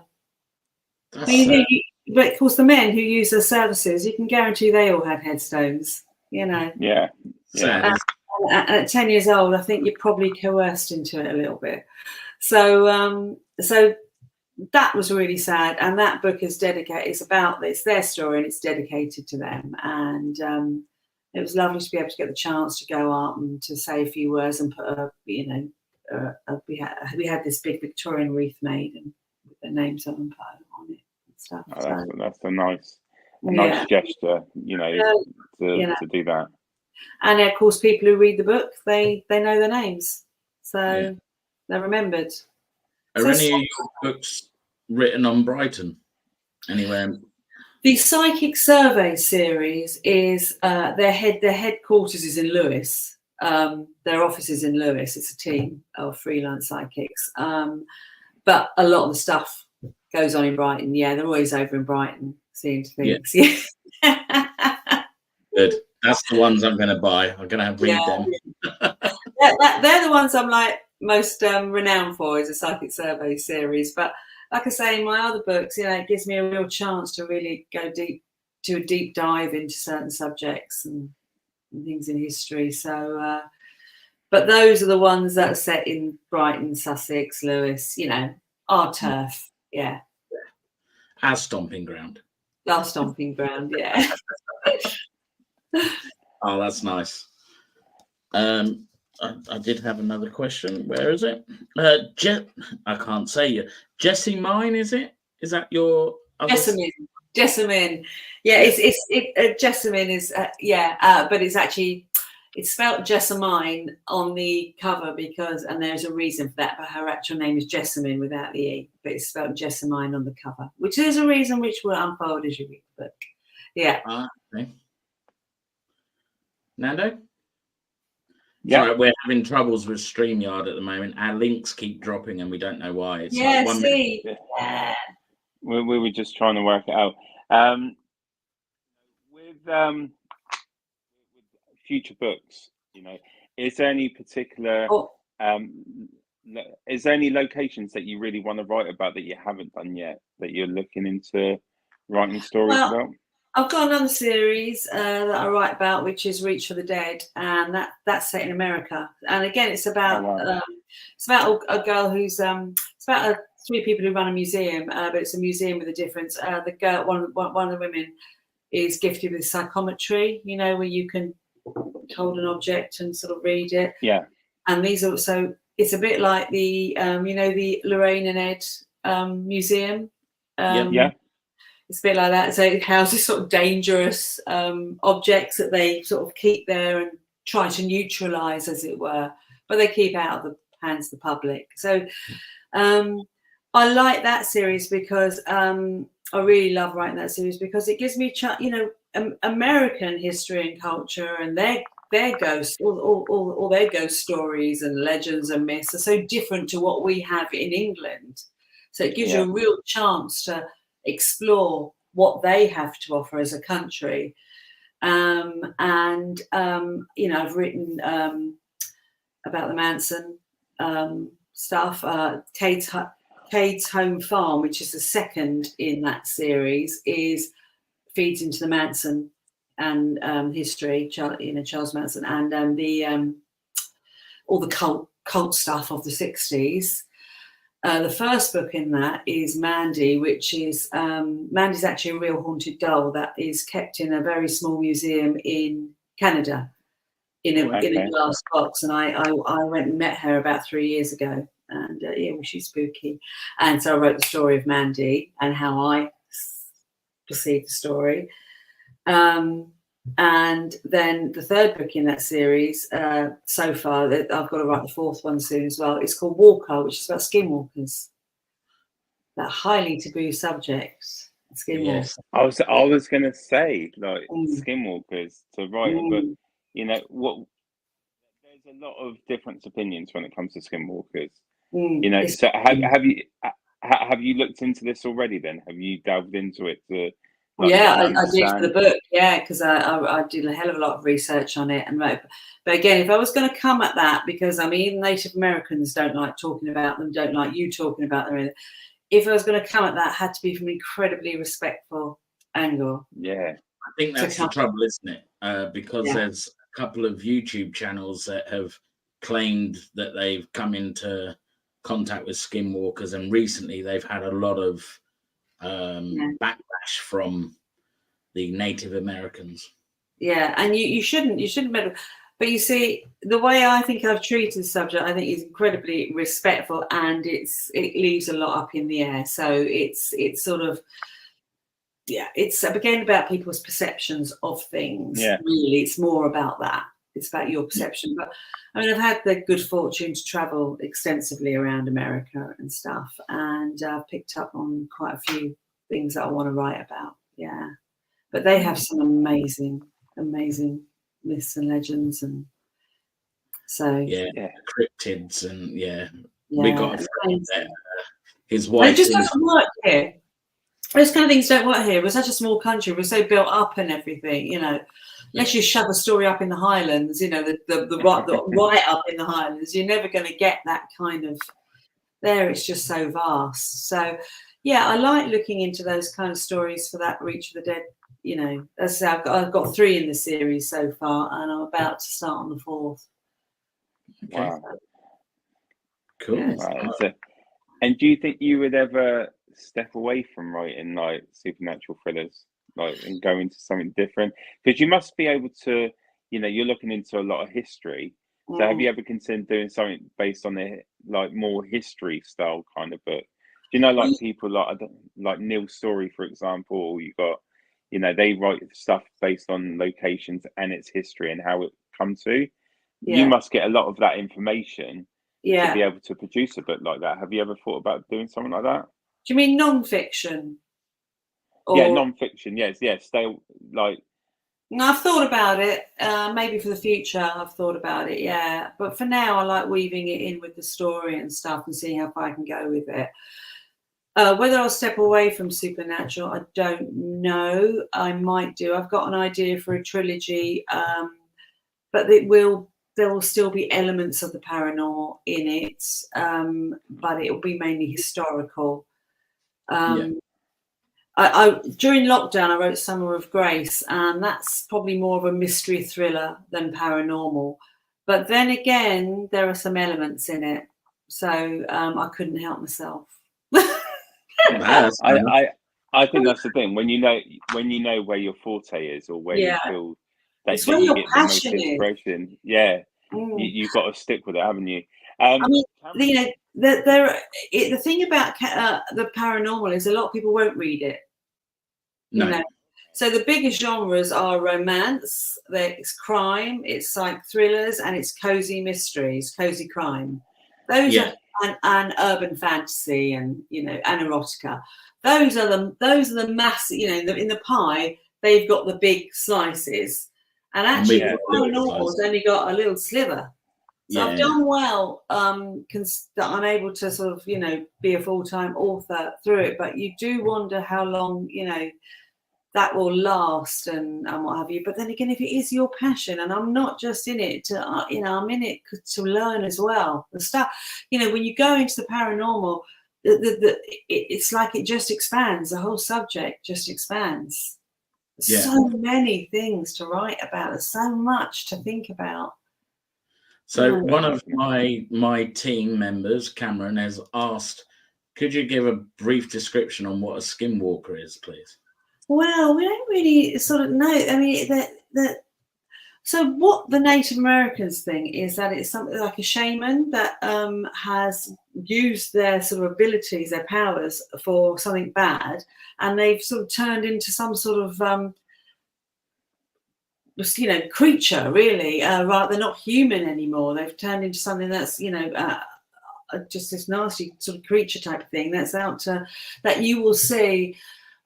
But of course, the men who use their services, you can guarantee they all had headstones, Yeah. At 10 years old, I think you're probably coerced into it a little bit. So that was really sad. And that book is dedicated, it's their story and it's dedicated to them. And it was lovely to be able to get the chance to go out and to say a few words and put we had this big Victorian wreath made and with their names on it and stuff. That's a nice gesture, to do that. And of course, people who read the book, they know their names, so they're remembered. Are any of your books written on Brighton anywhere? The Psychic Survey series is their headquarters is in Lewes. Their office is in Lewes. It's a team of freelance psychics, but a lot of the stuff goes on in Brighton. Yeah, they're always over in Brighton seeing things. Yeah. Good. That's the ones I'm going to buy. I'm going to read them. They're the ones I'm like most renowned for, is a Psychic Survey series. But like I say, in my other books, it gives me a real chance to really go deep, to a deep dive into certain subjects and things in history. So, but those are the ones that are set in Brighton, Sussex, Lewes, our turf. Yeah. Our stomping ground. Our stomping ground, yeah. Oh, that's nice. I did have another question. Where is it? I can't say you. Jessie Mine, is it? Is that your Jessamine. Yeah, it's Jessamine is but it's spelled Jessamine on the cover and there's a reason for that, but her actual name is Jessamine without the E, but it's spelled Jessamine on the cover, which is a reason which will unfold as you read the book. Yeah. Okay. Nando? Yeah. Sorry, we're having troubles with StreamYard at the moment. Our links keep dropping and we don't know why. It's yeah, like see. We were just trying to work it out. With future books, is there any particular is there any locations that you really want to write about that you haven't done yet, that you're looking into writing stories about? I've got another series that I write about, which is Reach for the Dead, and that's set in America. And again, it's about a girl who's it's about three people who run a museum, but it's a museum with a difference. The girl, one of the women, is gifted with psychometry. Where you can hold an object and sort of read it. Yeah. And these are it's a bit like the the Lorraine and Ed museum. Yeah. It's a bit like that. So it houses sort of dangerous objects that they sort of keep there and try to neutralise, as it were, but they keep out of the hands of the public. So I like that series because I really love writing that series because it gives me, American history and culture and their ghosts, all their ghost stories and legends and myths are so different to what we have in England. So it gives you a real chance to explore what they have to offer as a country. I've written about the Manson stuff. Cade's Home Farm, which is the second in that series, feeds into the Manson and history, Charles Manson, and all the cult stuff of the 60s. The first book in that is Mandy, which is Mandy's actually a real haunted doll that is kept in a very small museum in Canada in a glass box. And I went and met her about 3 years ago, and she's spooky. And so I wrote the story of Mandy and how I perceived the story. And then the third book in that series, so far, that I've got to write the fourth one soon as well. It's called Walker, which is about skinwalkers. That highly taboo subject, skinwalkers. Yes. I was going to say, skinwalkers, to write a book. There's a lot of different opinions when it comes to skinwalkers. So have you looked into this already? Then have you delved into it to? I did for the book, because I did a hell of a lot of research on it and wrote. But again, if I was going to come at that, because even Native Americans don't like talking about them, don't like you talking about them. If I was going to come at that, it had to be from an incredibly respectful angle. Yeah, I think that's the trouble, isn't it? Because there's a couple of YouTube channels that have claimed that they've come into contact with skinwalkers, and recently they've had a lot of backlash from the Native Americans. Yeah, and you shouldn't meddle. But you see, the way I think I've treated the subject, I think is incredibly respectful, and it leaves a lot up in the air. So it's sort of it's again about people's perceptions of things. Yeah. Really, it's more about that. It's about your perception. But I've had the good fortune to travel extensively around America and stuff, and I've picked up on quite a few things that I want to write about. Yeah, but they have some amazing myths and legends, and so Yeah, Yeah. cryptids, and we got a friend there. His and it wife. just doesn't work here. Those kind of things don't work here. We're such a small country. We're so built up and everything, you know. Unless you shove a story up in the Highlands, you know, the right up in the Highlands, you're never going to get that kind of. There, it's just so vast. So, yeah, I like looking into those kind of stories for that Reach of the Dead. You know, as I say, I've got 3 in the series so far, and I'm about to start on the 4th. Okay. Wow. Cool. Yeah. Right. So, and do you think you would ever step away from writing like supernatural thrillers, like, and go into something different? Because you must be able to, you know, you're looking into a lot of history. So have you ever considered doing something based on the like more history style kind of book? Do you know, like people like Neil Story, for example? You got, you know, they write stuff based on locations and its history and how it come to. You must get a lot of that information to be able to produce a book like that. Have you ever thought about doing something like that? Do you mean non-fiction? Yeah, non-fiction. Yes, yes. They like. No, I've thought about it. Maybe for the future, I've thought about it. Yeah, but for now, I like weaving it in with the story and stuff, and seeing how far I can go with it. Whether I'll step away from supernatural, I don't know. I might do. I've got an idea for a trilogy, but there will still be elements of the paranormal in it, but it will be mainly historical. I during lockdown, I wrote Summer of Grace, and that's probably more of a mystery thriller than paranormal. But then again, there are some elements in it, so I couldn't help myself. I think that's the thing. When you know where your forte is, or where you feel that you get the most inspiration, you've got to stick with it, haven't you? I mean, you know, the thing about the paranormal is a lot of people won't read it. You know, so the biggest genres are romance, it's crime, it's psych thrillers, and it's cozy mysteries, cozy crime. Those are and urban fantasy, and you know, and erotica. Those are the massive. You know, in the pie, they've got the big slices, and actually, the paranormal's only got a little sliver. So I've done well that I'm able to sort of, you know, be a full-time author through it. But you do wonder how long, you know, that will last and what have you. But then again, if it is your passion, and I'm not just in it to, you know, I'm in it to learn as well. The stuff, you know, when you go into the paranormal, it's like it just expands. The whole subject just expands. So many things to write about. There's so much to think about. So one of my team members, Cameron, has asked, could you give a brief description on what a skinwalker is, please? Well, we don't really sort of know. I mean, so what the Native Americans think is that it's something like a shaman that has used their sort of abilities, their powers for something bad, and they've sort of turned into some sort of you know, creature, really. Right, they're not human anymore. They've turned into something that's, you know, just this nasty sort of creature type thing that's out to, that you will see.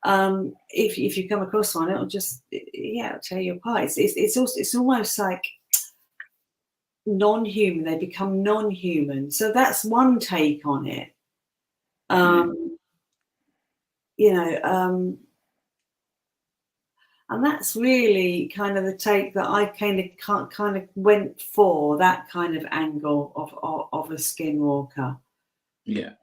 If you come across one, it'll just it'll tear you apart. It's almost like non-human. They become non-human. So that's one take on it. You know, and that's really kind of the take that I kind of went for, that kind of angle of a skinwalker. Yeah.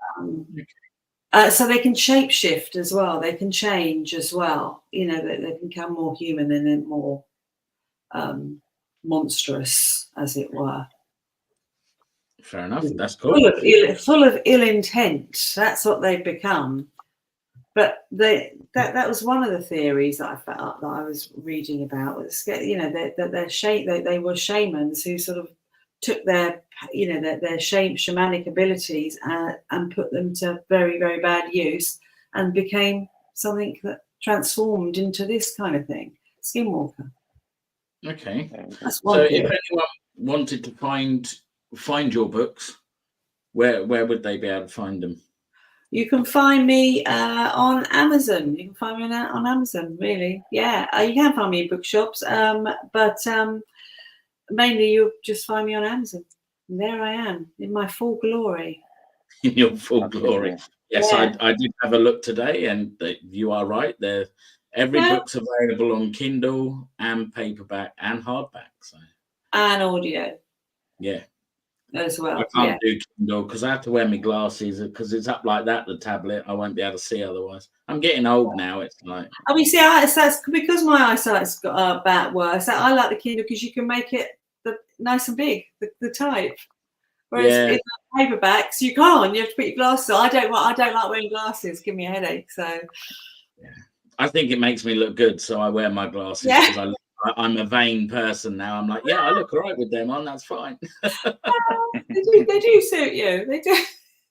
So they can shapeshift as well. They can change as well. You know, they can become more human and then more monstrous, as it were. Fair enough. That's cool. Full of ill intent. That's what they've become. But that was one of the theories that I felt that I was reading about. Was, you know, they were shamans who sort of took their, you know, their shamanic abilities and put them to very, very bad use, and became something that transformed into this kind of thing, skinwalker. Okay. That's one so theory. If anyone wanted to find your books, where would they be able to find them? You can find me on Amazon. You can find me on Amazon, really. Yeah, you can find me in bookshops, but mainly you'll just find me on Amazon. And there I am in my full glory. In your full That's glory. it, Yes, Yeah. I did have a look today, and you are right. Every Yeah. book's available on Kindle and paperback and hardback. So And audio yeah, as well. I can't do Kindle because I have to wear my glasses because it's up like that. The tablet, I won't be able to see otherwise. I'm getting old now. It's like. I mean, see, that's because my eyesight's got bad worse. I like the Kindle because you can make it nice and big, the type. Whereas in paperbacks, you can't. You have to put your glasses on. I don't like wearing glasses. Give me a headache. So Yeah. I think it makes me look good, so I wear my glasses because I'm a vain person now. I'm like, yeah, I look all right with them on. That's fine. they do suit you. They do.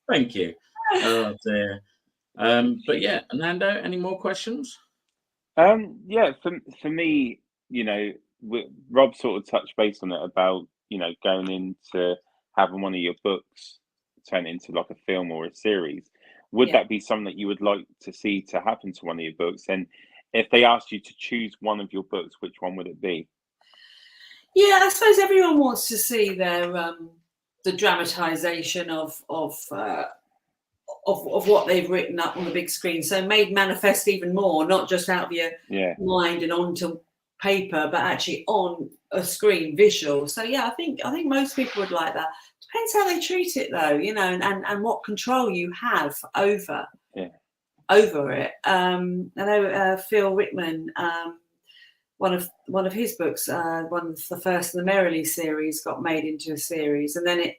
Thank you. Oh dear. But yeah, Nando, any more questions? Yeah, for me, Rob sort of touched base on it about going into having one of your books turn into like a film or a series. Would that be something that you would like to see to happen to one of your books? And if they asked you to choose one of your books, which one would it be? Yeah, I suppose everyone wants to see their the dramatization of what they've written up on the big screen, so made manifest even more, not just out of your mind and onto paper, but actually on a screen, visual. So yeah, I think most people would like that. Depends how they treat it, though, and what control you have over it. I know Phil Whitman, one of his books, one of the first in the Merrily series, got made into a series, and then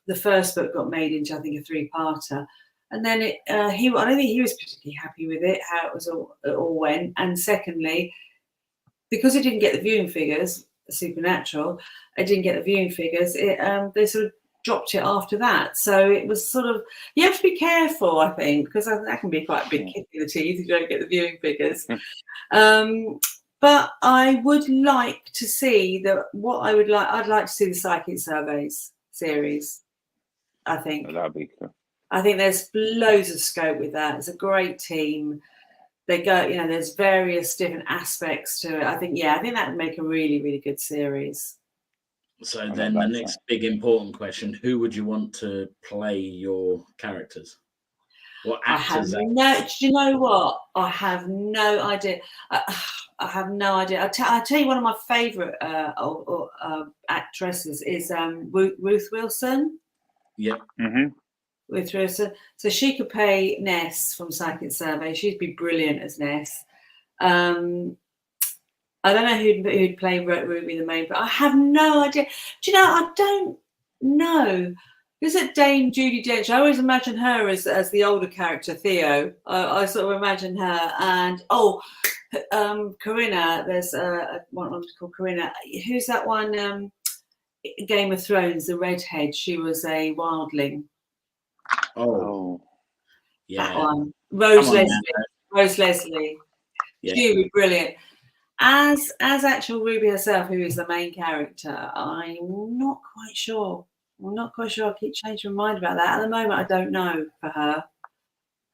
the first book got made into, I think, a 3-parter. And then I don't think he was particularly happy with it, how it all went. And secondly, because it didn't get the viewing figures, Supernatural, it didn't get the viewing figures. They sort of dropped it after that. So it was sort of, you have to be careful, I think, because that can be quite a big kick in the teeth if you don't get the viewing figures. But I would like to see I'd like to see the Psychic Surveys series. I think that'd be cool. I think there's loads of scope with that. It's a great team. They go, there's various different aspects to it. I think that would make a really, really good series. So then the next big important question, who would you want to play your characters? What actors? Do you know what? I have no idea. I have no idea. I'll tell you, one of my favourite actresses is Ruth Wilson. Yeah. Mm-hmm. Ruth Wilson. So she could play Ness from Psychic Survey. She'd be brilliant as Ness. I don't know who'd play Ruby the Maid, but I have no idea. Do you know? I don't know. Is it Dame Judi Dench? I always imagine her as the older character, Theo. I sort of imagine her. And Corinna. There's one called Corinna. Who's that one? Game of Thrones, the redhead. She was a wildling. Oh, yeah. That one. Rose Leslie. Yeah. She would be brilliant. As actual Ruby herself, who is the main character, I'm not quite sure. I keep changing my mind about that. At the moment, I don't know for her,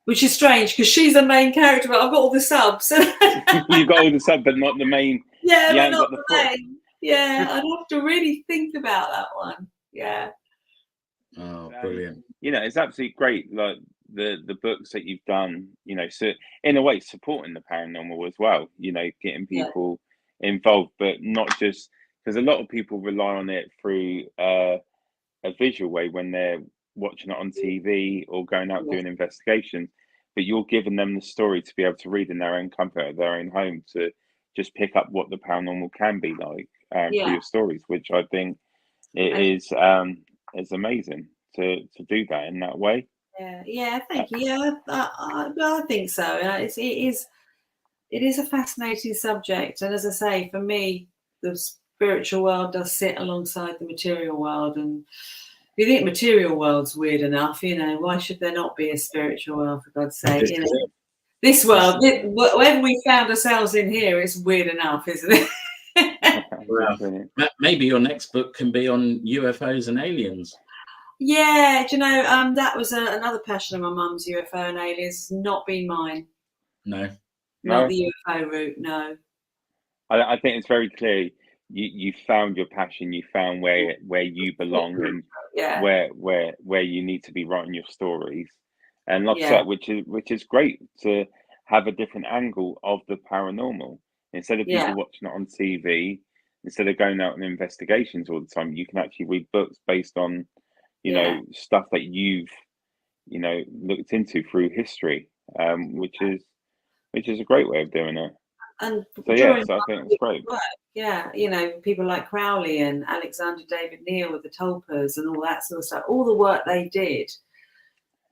which is strange because she's the main character, but I've got all the subs. You've got all the subs, but not the main. Yeah, but not the main. Yeah, I'd have to really think about that one. Yeah. Oh, brilliant. It's absolutely great. Like the books that you've done, so in a way supporting the paranormal as well, getting people involved, but not just because a lot of people rely on it through a visual way when they're watching it on TV or going out doing investigations, but you're giving them the story to be able to read in their own comfort at their own home, to just pick up what the paranormal can be like through your stories, which I think is amazing to do that in that way. Yeah, thank you. Yeah, I think so. It is a fascinating subject, and as I say, for me, the spiritual world does sit alongside the material world. And if you think material world's weird enough, why should there not be a spiritual world, for God's sake? This world, whatever we found ourselves in here, it's weird enough, isn't it? Well, maybe your next book can be on UFOs and aliens. Yeah, do you know, that was another passion of my mum's, UFO and aliens. Not been mine. No. Not No, the UFO route, no. I think it's very clear. You found your passion. You found where you belong and Yeah, where you need to be writing your stories. And like I yeah, said, which is great to have a different angle of the paranormal instead of yeah, people watching it on TV. Instead of going out on investigations all the time, you can actually read books based on yeah. stuff that you've looked into through history, which is a great way of doing it. And So during yes, I think it's my great. work, yeah, you know, people like Crowley and Alexander David Neal with the Tulpas and all that sort of stuff, all the work they did,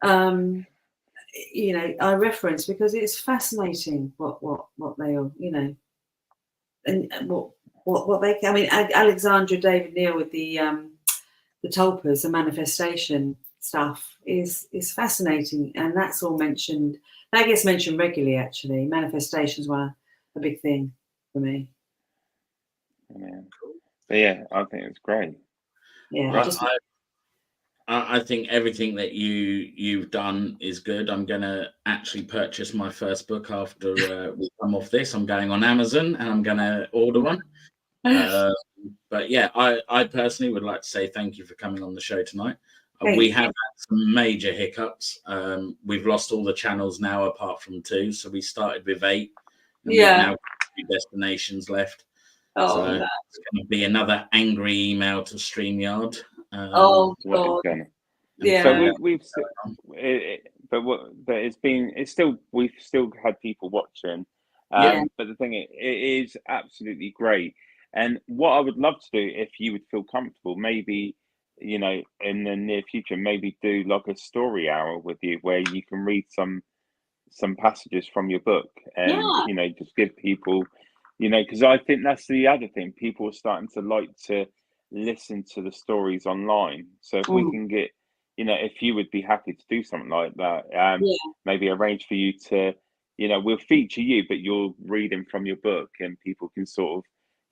um, you know, I reference because it's fascinating what they are, you know, and what they. I mean, Alexandra David Neal with the tulpas, the manifestation stuff is fascinating, and that's all mentioned. That gets mentioned regularly. Actually, manifestation is a big thing for me. Yeah. But yeah, I think it's great. Yeah, Right. I think everything that you've done is good. I'm gonna actually purchase my first book after we come off this. I'm going on Amazon and I'm gonna order one. But yeah, I personally would like to say thank you for coming on the show tonight. We have had some major hiccups. We've lost all the channels now apart from 2. So we started with 8 and we've now got 2 destinations left. Oh, so no. it's going to be another angry email to StreamYard. Oh God. Yeah. But we've we've still had people watching. Yeah. But the thing it is absolutely great. And what I would love to do, if you would feel comfortable, maybe in the near future, maybe do like a story hour with you where you can read some passages from your book and just give people, because I think that's the other thing. People are starting to like to listen to the stories online. So if we can get, if you would be happy to do something like that, maybe arrange for you to, we'll feature you, but you're reading from your book and people can sort of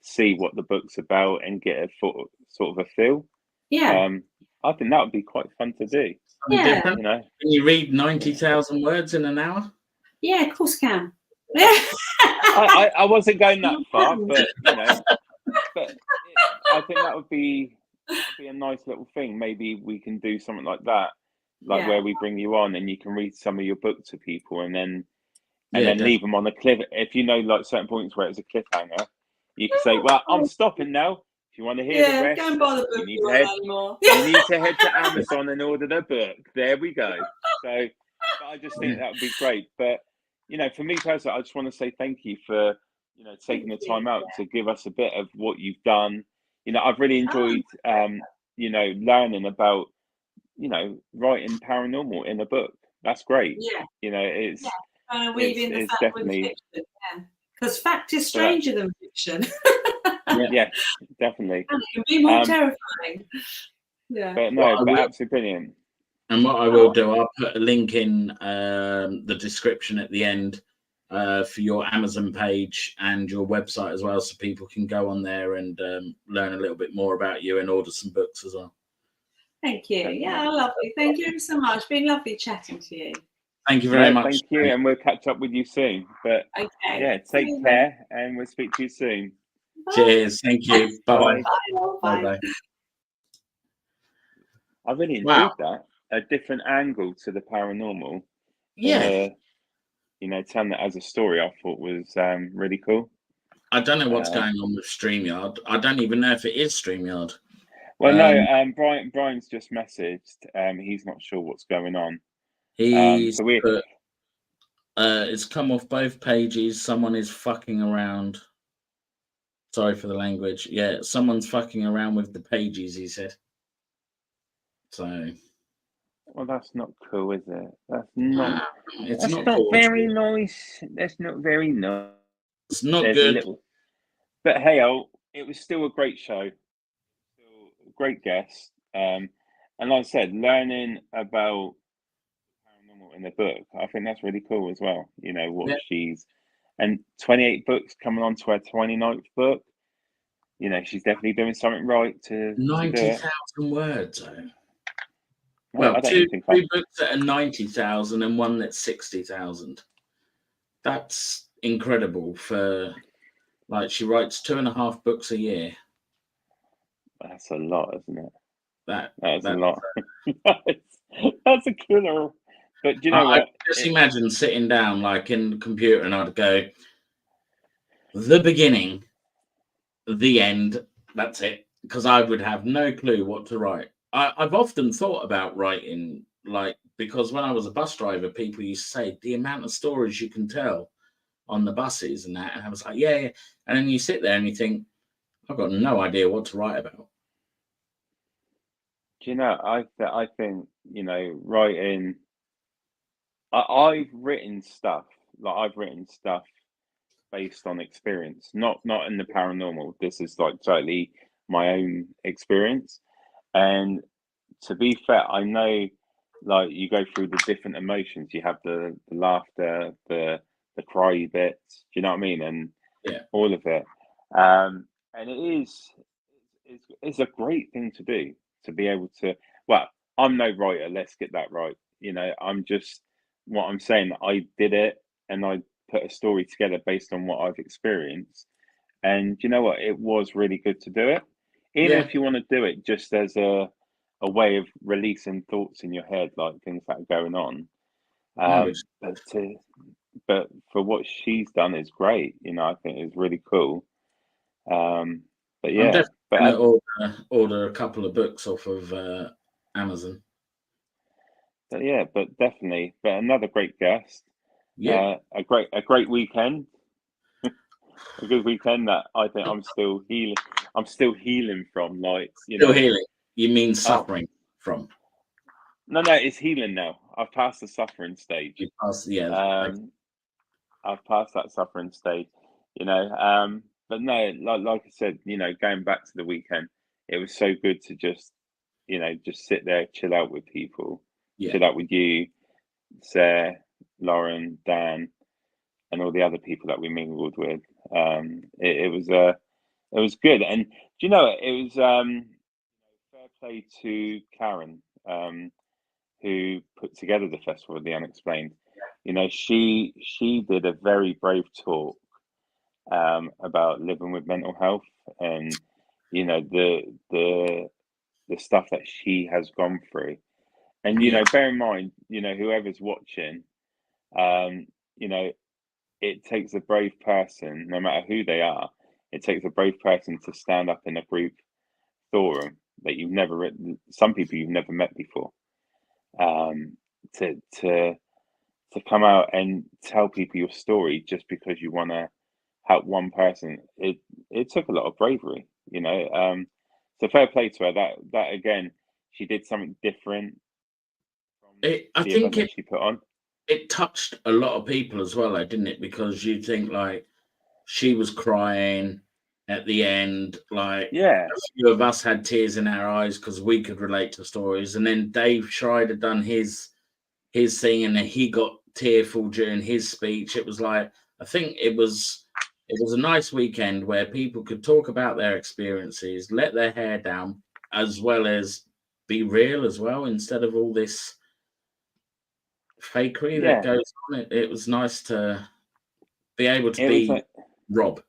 see what the book's about and get a sort of a feel. I think that would be quite fun to do. Different. Can you read 90,000 words in an hour? Yeah, of course can. I wasn't going that far, but but I think that would be a nice little thing. Maybe we can do something like that, where we bring you on and you can read some of your book to people, and then leave them on a cliff. If like certain points where it's a cliffhanger, you can say, "Well, I'm stopping now. If you want to hear the rest, go and buy the book you need to head to Amazon and order the book." There we go. So, but I just think that would be great. But for me personally, I just want to say thank you for taking the time out to give us a bit of what you've done. I've really enjoyed learning about writing paranormal in a book. That's great. It's trying to weave in the fact definitely with fiction. Because fact is stranger than fiction. Yes, definitely. And it can be more terrifying. Yeah. But no, but absolutely brilliant. And what I will do, I'll put a link in the description at the end for your Amazon page and your website as well, so people can go on there and learn a little bit more about you and order some books as well. Thank you. Yeah, lovely. Thank you so much. It's been lovely chatting to you. Thank you very much. Thank you, and we'll catch up with you soon. But take care, and we'll speak to you soon. Bye. Cheers. Thank you. Bye-bye. Bye. I really enjoyed that. A different angle to the paranormal. Yeah. Telling it as a story, I thought was really cool. I don't know what's going on with StreamYard. I don't even know if it is StreamYard. Well, no, Brian's just messaged. He's not sure what's going on. He's put, it's come off both pages. Someone is fucking around. Sorry for the language. Yeah, someone's fucking around with the pages, he said. So. Well, that's not cool, is it? That's not. It's that's not very nice. That's not very nice. It's not good. But hey, it was still a great show. Still a great guest. And like I said, learning about paranormal in the book, I think that's really cool as well. What she's, and 28 books coming on to her 29th book. She's definitely doing something right to 90,000 words. Well, I don't two even think two books that are 90,000 and one that's 60,000. That's incredible for, like, she writes 2.5 books a year. that's a lot, isn't it? That That's a that lot. That's a killer. But do you know I what? just imagine sitting down like in the computer and I'd go, the beginning, the end, that's it. Because I would have no clue what to write. I've often thought about writing, like, because when I was a bus driver, people used to say the amount of stories you can tell on the buses and that. And I was like, yeah, yeah. And then you sit there and you think, I've got no idea what to write about. Do you know? I think, you know, writing. I've written stuff, like I've written stuff based on experience, not in the paranormal. This is like totally my own experience. And to be fair, I know, like, you go through the different emotions. You have the laughter, the cry bits. Do you know what I mean? And Yeah. all of it. And it's a great thing to do, to be able to. Well, I'm no writer. Let's get that right. You know, I'm just, what I'm saying. I did it, and I put a story together based on what I've experienced. And you know what? It was really good to do it, even Yeah. if you want to do it just as a way of releasing thoughts in your head, like things that are going on. No, it's, But for what she's done is great. You know, I think it's really cool. Um, but I'm yeah, definitely but going to order a couple of books off of Amazon. but definitely. But another great guest. Yeah. A great weekend. A good weekend that I think I'm still healing. I'm still healing from, like, you Still know. healing. You mean Oh, suffering from? no, it's healing now. I've passed the suffering stage. You pass, yeah. Um, I've passed that suffering stage, you know. But no, like I said, you know, going back to the weekend, it was so good to just, you know, just sit there, chill out with people, Yeah. chill out with you, Sarah, Lauren, Dan, and all the other people that we mingled with. It was good, and do you know it was fair play to Karen, who put together the Festival of the Unexplained. You know, she did a very brave talk about living with mental health, and you know the stuff that she has gone through. And you Yeah. know, bear in mind, you know, whoever's watching, you know, it takes a brave person, no matter who they are. It takes a brave person to stand up in a group forum that you've never written, some people you've never met before, um, to come out and tell people your story just because you want to help one person. It took a lot of bravery, you know. So fair play to her. That again, she did something different from I the event think that she put on. it touched a lot of people as well, though, didn't it? Because you think, like, she was crying at the end, like Yeah, a few of us had tears in our eyes because we could relate to stories. And then Dave Schreider done his thing, and then he got tearful during his speech. It was like, I think it was a nice weekend where people could talk about their experiences, let their hair down, as well as be real as well, instead of all this fakery that yeah. goes on. It was nice to be able to It was be Rob.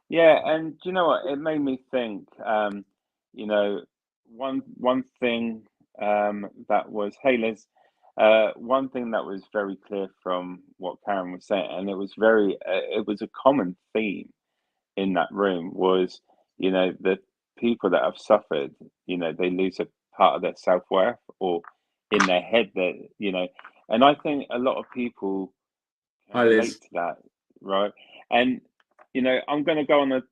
yeah, and do you know what? It made me think. You know, one thing that was, hey Liz, one thing that was very clear from what Karen was saying, and it was a common theme in that room was, you know, the people that have suffered, you know, they lose a part of their self-worth, or in their head that, you know, and I think a lot of people can Hi, Liz. relate to that, right? And you know, I'm going to go on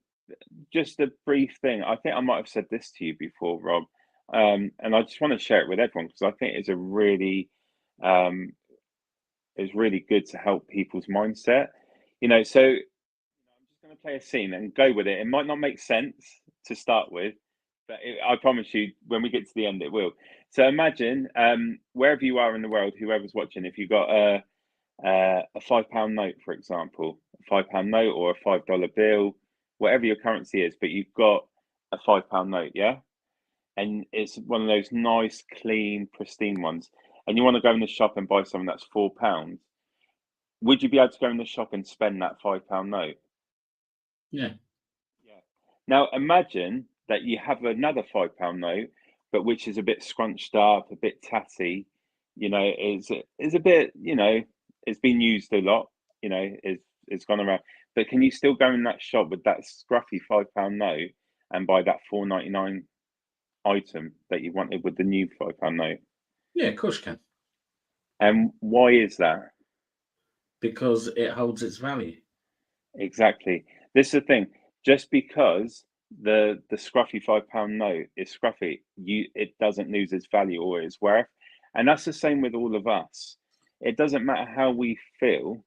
just a brief thing. I think I might have said this to you before, Rob, and I just want to share it with everyone because I think um, it's really good to help people's mindset. You know, so I'm just going to play a scene and go with it. It might not make sense to start with, but I promise you, when we get to the end, it will. So imagine wherever you are in the world, whoever's watching, if you got a £5 note, for example, a £5 note or a $5 bill, whatever your currency is, but you've got a £5 note, yeah? and it's one of those nice, clean, pristine ones, and you want to go in the shop and buy something that's £4, would you be able to go in the shop and spend that £5 note? Yeah. Yeah. Now imagine that you have another £5 note, but which is a bit scrunched up, a bit tatty, is a bit, it's been used a lot, it's gone around. But can you still go in that shop with that scruffy £5 note and buy that £4.99 item that you wanted with the new £5 note? Yeah, of course you can. And why is that? Because it holds its value. Exactly. This is the thing. Just because the scruffy £5 note is scruffy, it doesn't lose its value or its worth. And that's the same with all of us. It doesn't matter how we feel,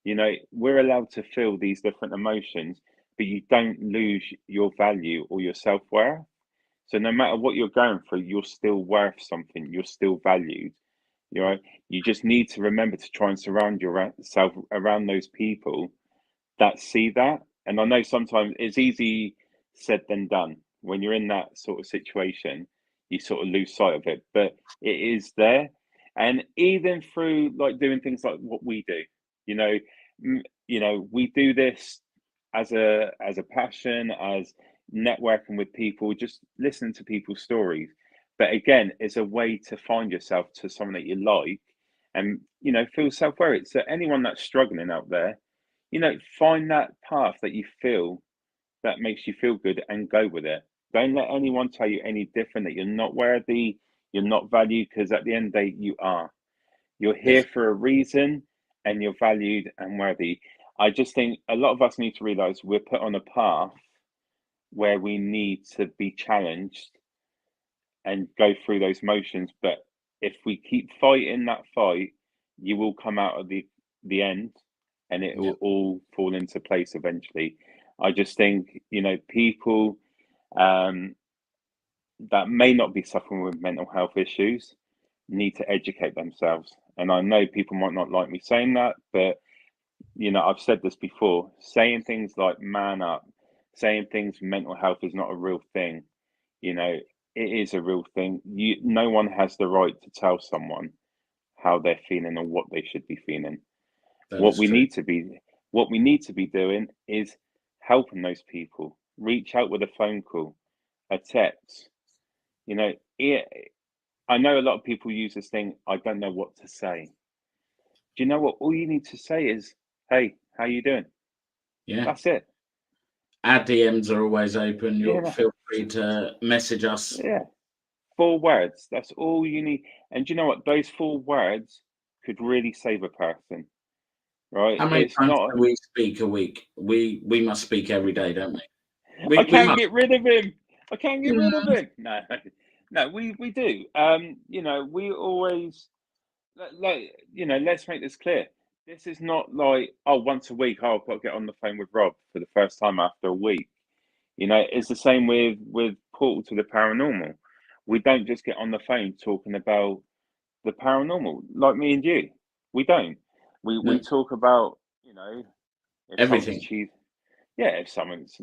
we're allowed to feel these different emotions, but you don't lose your value or your self-worth. So no matter what you're going through, you're still worth something, you're still valued. You just need to remember to try and surround yourself around those people that see that. And I know sometimes it's easy said than done. When you're in that sort of situation, you sort of lose sight of it, but it is there. And even through like doing things like what we do, we do this as a passion, as networking with people, just listening to people's stories. But again, it's a way to find yourself to someone that you like, and feel self-worth. So anyone that's struggling out there, find that path that you feel that makes you feel good and go with it. Don't let anyone tell you any different, that you're not worthy, you're not valued, because at the end of the day, you are. You're here Yes. for a reason, and you're valued and worthy. I just think a lot of us need to realize we're put on a path where we need to be challenged and go through those motions. But if we keep fighting that fight, you will come out of the end, and it Yeah. will all fall into place eventually. I just think, people um, that may not be suffering with mental health issues need to educate themselves. And I know people might not like me saying that, but I've said this before, saying things like man up, saying things mental health is not a real thing, it is a real thing. No one has the right to tell someone how they're feeling or what they should be feeling. That What is we true. need to be what we need to be doing is helping those people. Reach out with a phone call, a text. You know, it, I know a lot of people use this thing, I don't know what to say. Do you know what? All you need to say is, hey, how you doing? Yeah. That's it. Our DMs are always open. You'll Yeah, feel free to message us. yeah. 4 words. That's all you need. And do you know what? Those 4 words could really save a person, right? How many It's times not. do we speak a week? We must speak every day, don't we? I We can't must. get rid of him. I can't get rid Mm, of him. No, no, we do. We always let's make this clear. This is not like, oh, once a week, oh, I've got to get on the phone with Rob for the first time after a week. It's the same with Portal to the Paranormal. We don't just get on the phone talking about the paranormal like me and you. We don't. We no, talk about, if someone's everything. cheated. Yeah, if someone's,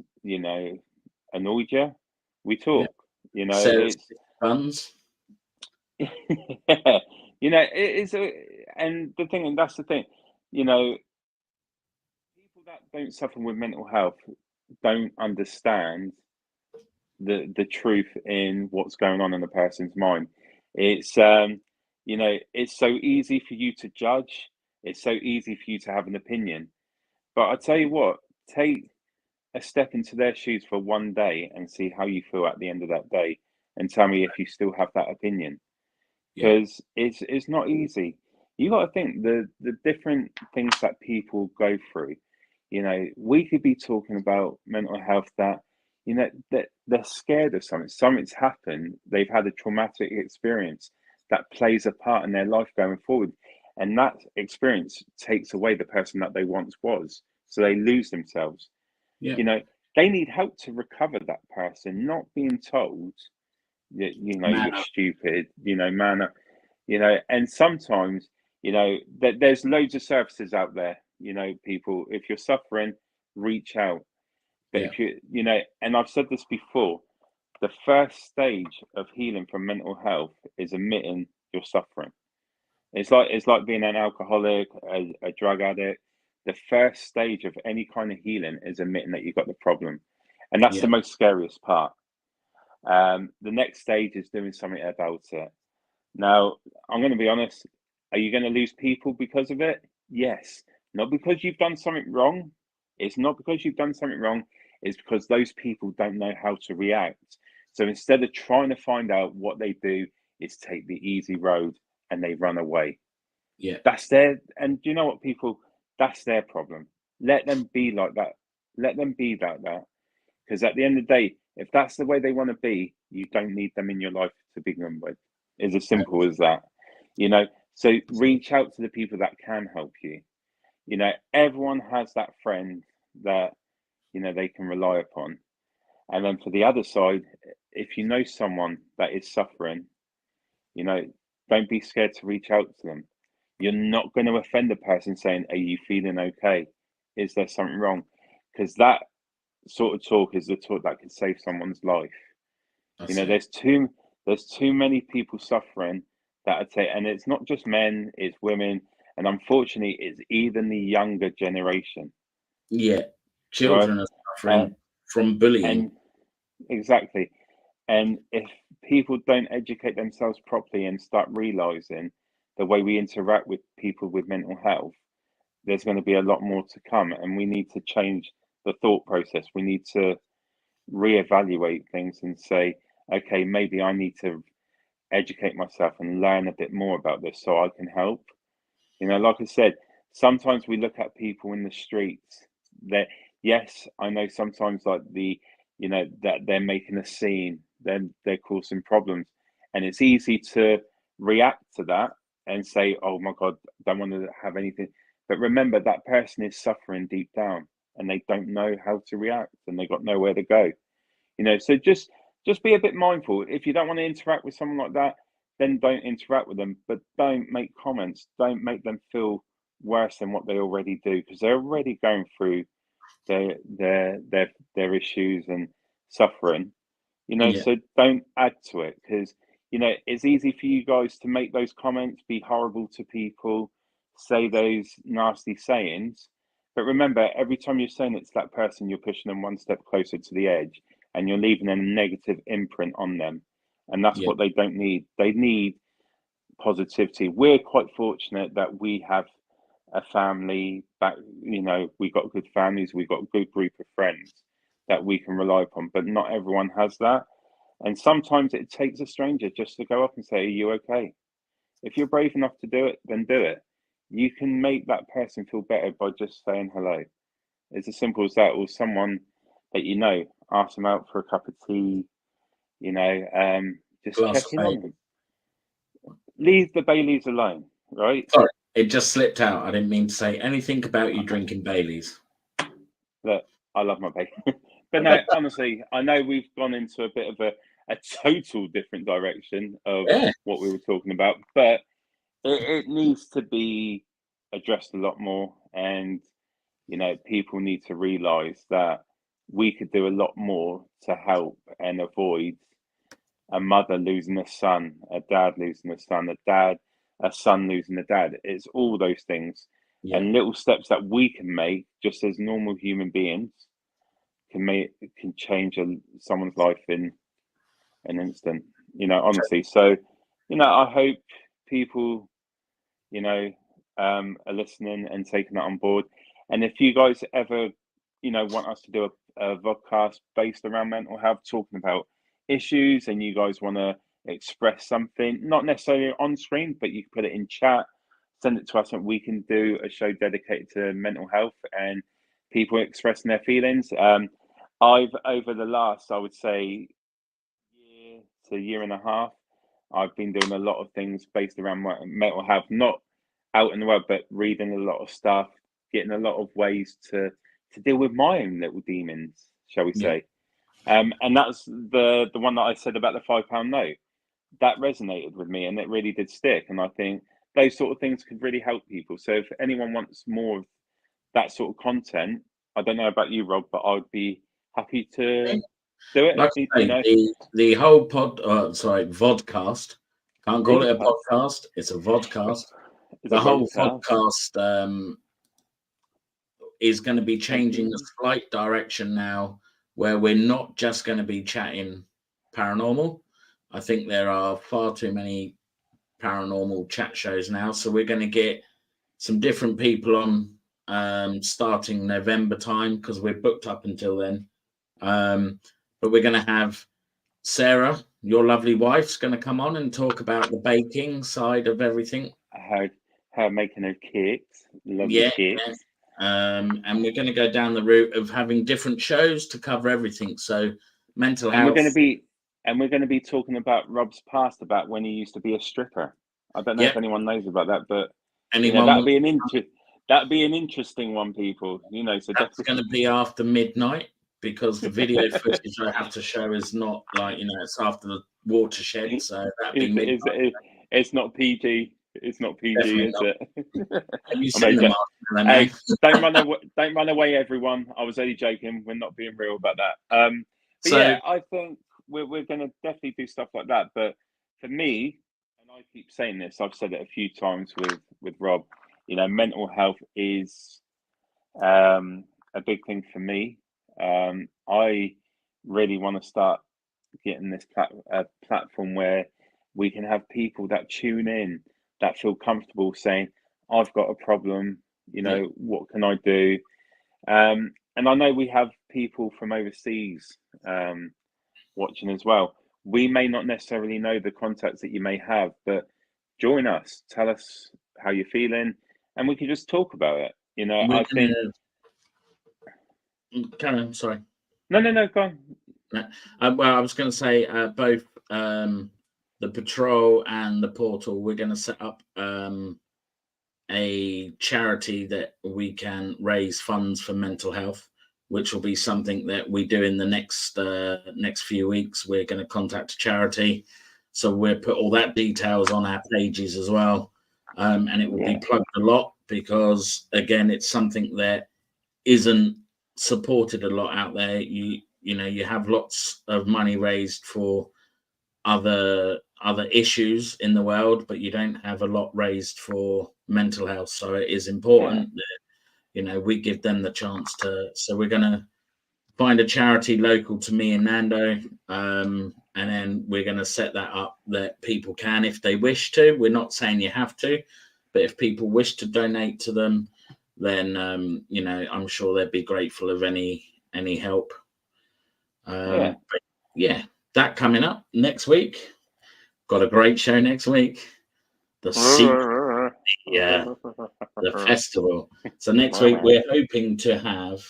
annoyed you, we Yeah. talk. Sales It's funds. yeah, it is and the thing, and that's the thing, people that don't suffer with mental health don't understand the truth in what's going on in a person's mind. It's it's so easy for you to judge. It's so easy for you to have an opinion. But I tell you what, take a step into their shoes for one day and see how you feel at the end of that day, and tell me if you still have that opinion. Yeah. Because it's not easy. You got to think the different things that people go through. We could be talking about mental health that that they're scared of something. Something's happened. They've had a traumatic experience that plays a part in their life going forward, and that experience takes away the person that they once was. So they lose themselves. Yeah. You know, they need help to recover that person, not being told that Man you're up. stupid, man up, and sometimes, there's loads of services out there, people, if you're suffering, reach out. But Yeah. if and I've said this before, the first stage of healing from mental health is admitting you're suffering. It's like being an alcoholic, a drug addict. The first stage of any kind of healing is admitting that you've got the problem, and that's the most scariest part. The next stage is doing something about it. Now, I'm going to be honest. Are you going to lose people because of it? Yes. Not because you've done something wrong. It's not because you've done something wrong. It's because those people don't know how to react. So instead of trying to find out, what they do is take the easy road and they run away. Yeah. That's their, and do you know what, people? That's their problem. Let them be like that. Let them be like that. Because at the end of the day, if that's the way they want to be, you don't need them in your life to begin with. It's as simple as that. So reach out to the people that can help you. Everyone has that friend that, they can rely upon. And then for the other side, if you know someone that is suffering, don't be scared to reach out to them. You're not going to offend the person saying, "Are you feeling okay? Is there something wrong?" Because that sort of talk is the talk that could save someone's life. There's too many people suffering that I'd say, and it's not just men, it's women, and unfortunately, it's even the younger generation. Yeah, children right? are suffering from bullying. And exactly. And if people don't educate themselves properly and start realizing the way we interact with people with mental health, there's going to be a lot more to come, and we need to change the thought process. We need to reevaluate things and say, okay, maybe I need to educate myself and learn a bit more about this so I can help. Like I said, sometimes we look at people in the streets that, yes, I know sometimes like that they're making a scene, then they're causing problems. And it's easy to react to that and say, oh my God, don't want to have anything. But remember, that person is suffering deep down and they don't know how to react and they got nowhere to go. So just be a bit mindful. If you don't want to interact with someone like that, then don't interact with them, but don't make comments. Don't make them feel worse than what they already do, because they're already going through their issues and suffering. So don't add to it, because it's easy for you guys to make those comments, be horrible to people, say those nasty sayings. But remember, every time you're saying it to that person, you're pushing them one step closer to the edge, and you're leaving a negative imprint on them. And that's what they don't need. They need positivity. We're quite fortunate that we have a family that, we've got good families, we've got a good group of friends that we can rely upon, but not everyone has that. And sometimes it takes a stranger just to go up and say, "Are you okay?" If you're brave enough to do it, then do it. You can make that person feel better by just saying hello. It's as simple as that. Or someone that ask them out for a cup of tea, just Glass checking of on them. Leave the Baileys alone, right? Sorry, it just slipped out. I didn't mean to say anything about you drinking Baileys. Look, I love my Bailey. But no, honestly, I know we've gone into a bit of a total different direction of what we were talking about, but it needs to be addressed a lot more. And, people need to realize that we could do a lot more to help and avoid a mother losing a son, a dad losing a son, a son losing a dad. It's all those things and little steps that we can make just as normal human beings can change someone's life in an instant, honestly. So, I hope people, are listening and taking that on board. And if you guys ever, want us to do a vodcast based around mental health, talking about issues, and you guys want to express something, not necessarily on screen, but you can put it in chat, send it to us, and we can do a show dedicated to mental health and people expressing their feelings. I've, over the last, I would say, year to year and a half, I've been doing a lot of things based around mental health, not out in the world, but reading a lot of stuff, getting a lot of ways to deal with my own little demons, shall we say. And that's the one that I said about the £5 note. That resonated with me and it really did stick. And I think those sort of things could really help people. So if anyone wants more of that sort of content, I don't know about you, Rob, but I'd be happy to Do it. Like I say, the whole vodcast. Can't call it a podcast. It's a vodcast. It's The a whole vodcast. podcast is going to be changing a slight direction now, where we're not just going to be chatting paranormal. I think there are far too many paranormal chat shows now, so we're going to get some different people on starting November time, because we're booked up until then. But we're going to have Sarah, your lovely wife's going to come on and talk about the baking side of everything. Her making her cakes, lovely cakes. Yeah. And we're going to go down the route of having different shows to cover everything. So mental health. We're going to be talking about Rob's past, about when he used to be a stripper. I don't know if anyone knows about that, but that'd be an interesting one, people. So that's going to be after midnight, because the video footage I have to show is not it's after the watershed. So that'd be midnight. It's not PG. It's not PG, definitely is not. It? Have you seen the Hey, don't run away, everyone. I was only joking. We're not being real about that. I think we're going to definitely do stuff like that. But for me, and I keep saying this, I've said it a few times with Rob, mental health is a big thing for me. I really want to start getting this platform where we can have people that tune in, that feel comfortable saying, I've got a problem, what can I do? And I know we have people from overseas watching as well. We may not necessarily know the contacts that you may have, but join us, tell us how you're feeling, and we can just talk about it. I think... Karen, sorry. No, go on. Well, I was going to say both the patrol and the portal, we're going to set up a charity that we can raise funds for mental health, which will be something that we do in the next few weeks. We're going to contact a charity, so we'll put all that details on our pages as well, and it will be plugged a lot, because again, it's something that isn't supported a lot out there. You have lots of money raised for other issues in the world, but you don't have a lot raised for mental health. So it is important that we give them the chance to. So we're going to find a charity local to me and Nando, and then we're going to set that up that people can, if they wish to. We're not saying you have to, but if people wish to donate to them, then I'm sure they'd be grateful of any help. That coming up next week. Got a great show next week. The festival. So next week we're hoping to have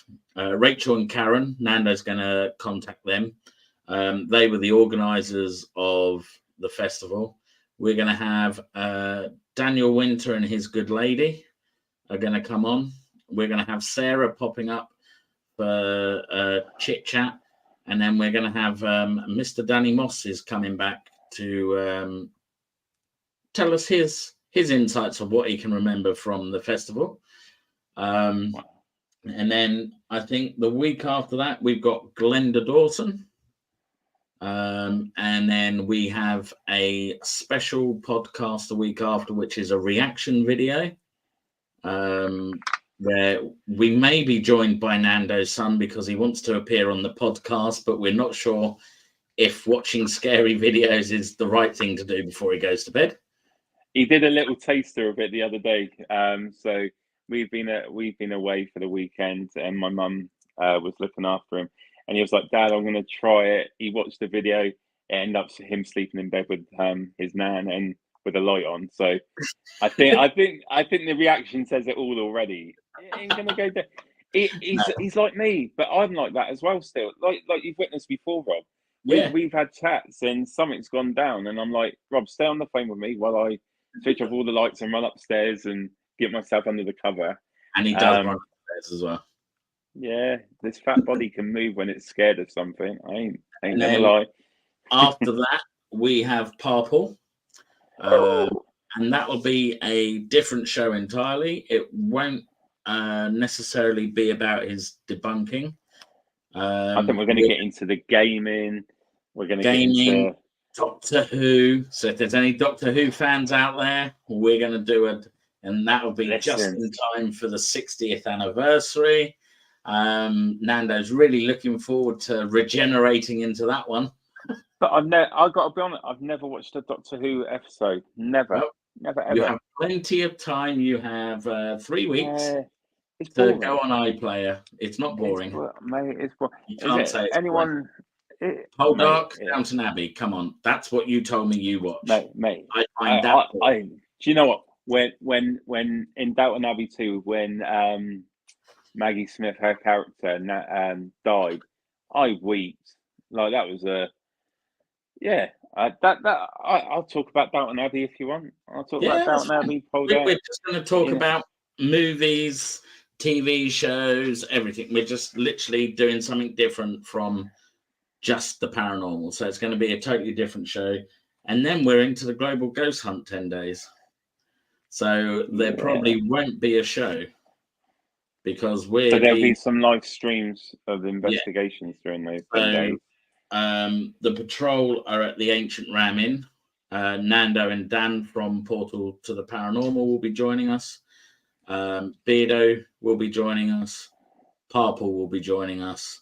Rachel and Karen. Nando's going to contact them. They were the organisers of the festival. We're going to have Daniel Winter and his good lady are going to come on. We're going to have Sarah popping up for chit chat, and then we're going to have Mr. Danny Moss is coming back to tell us his insights of what he can remember from the festival. And then I think the week after that we've got Glenda Dawson, and then we have a special podcast the week after, which is a reaction video, where we may be joined by Nando's son, because he wants to appear on the podcast, but we're not sure if watching scary videos is the right thing to do before he goes to bed. He did a little taster of it the other day. So we've been away for the weekend, and my mum was looking after him, and he was like, "Dad, I'm going to try it." He watched the video. It ended up him sleeping in bed with his nan and with a light on. So I think the reaction says it all already. It ain't gonna go down. He's like me, but I'm like that as well. Still, like you've witnessed before, Rob. We've had chats and something's gone down, and I'm like, Rob, stay on the phone with me while I switch off all the lights and run upstairs and get myself under the cover. And he does run upstairs as well. Yeah, this fat body can move when it's scared of something. I ain't never lie. After that, we have Purple. And that will be a different show entirely. It won't necessarily be about his debunking. I think we're going to get into the gaming. We're going to get into Doctor Who. So if there's any Doctor Who fans out there, we're going to do it, and that will be just in time for the 60th anniversary. Nando's really looking forward to regenerating into that one. But I've got to be honest, I've never watched a Doctor Who episode. Never, never, ever. You have plenty of time. You have 3 weeks to go on iPlayer. It's not boring. Mate, it's boring. You can't say it's anyone. Whole Dark, Downton Abbey. Come on, that's what you told me you watched. Mate. I find that. Do you know what? When in Downton Abbey 2, when Maggie Smith, her character, died, I wept. Like that was a. Yeah, I'll talk about Downton Abbey if you want. I'll talk about Downton Abbey. We're just going to talk about movies, TV shows, everything. We're just literally doing something different from just the paranormal. So it's going to be a totally different show. And then we're into the global ghost hunt 10 days. So there probably won't be a show because So there'll be some live streams of investigations during those 10 days. The patrol are at the Ancient Ram Inn. Nando and Dan from Portal to the Paranormal will be joining us. Beardo will be joining us. Parple will be joining us.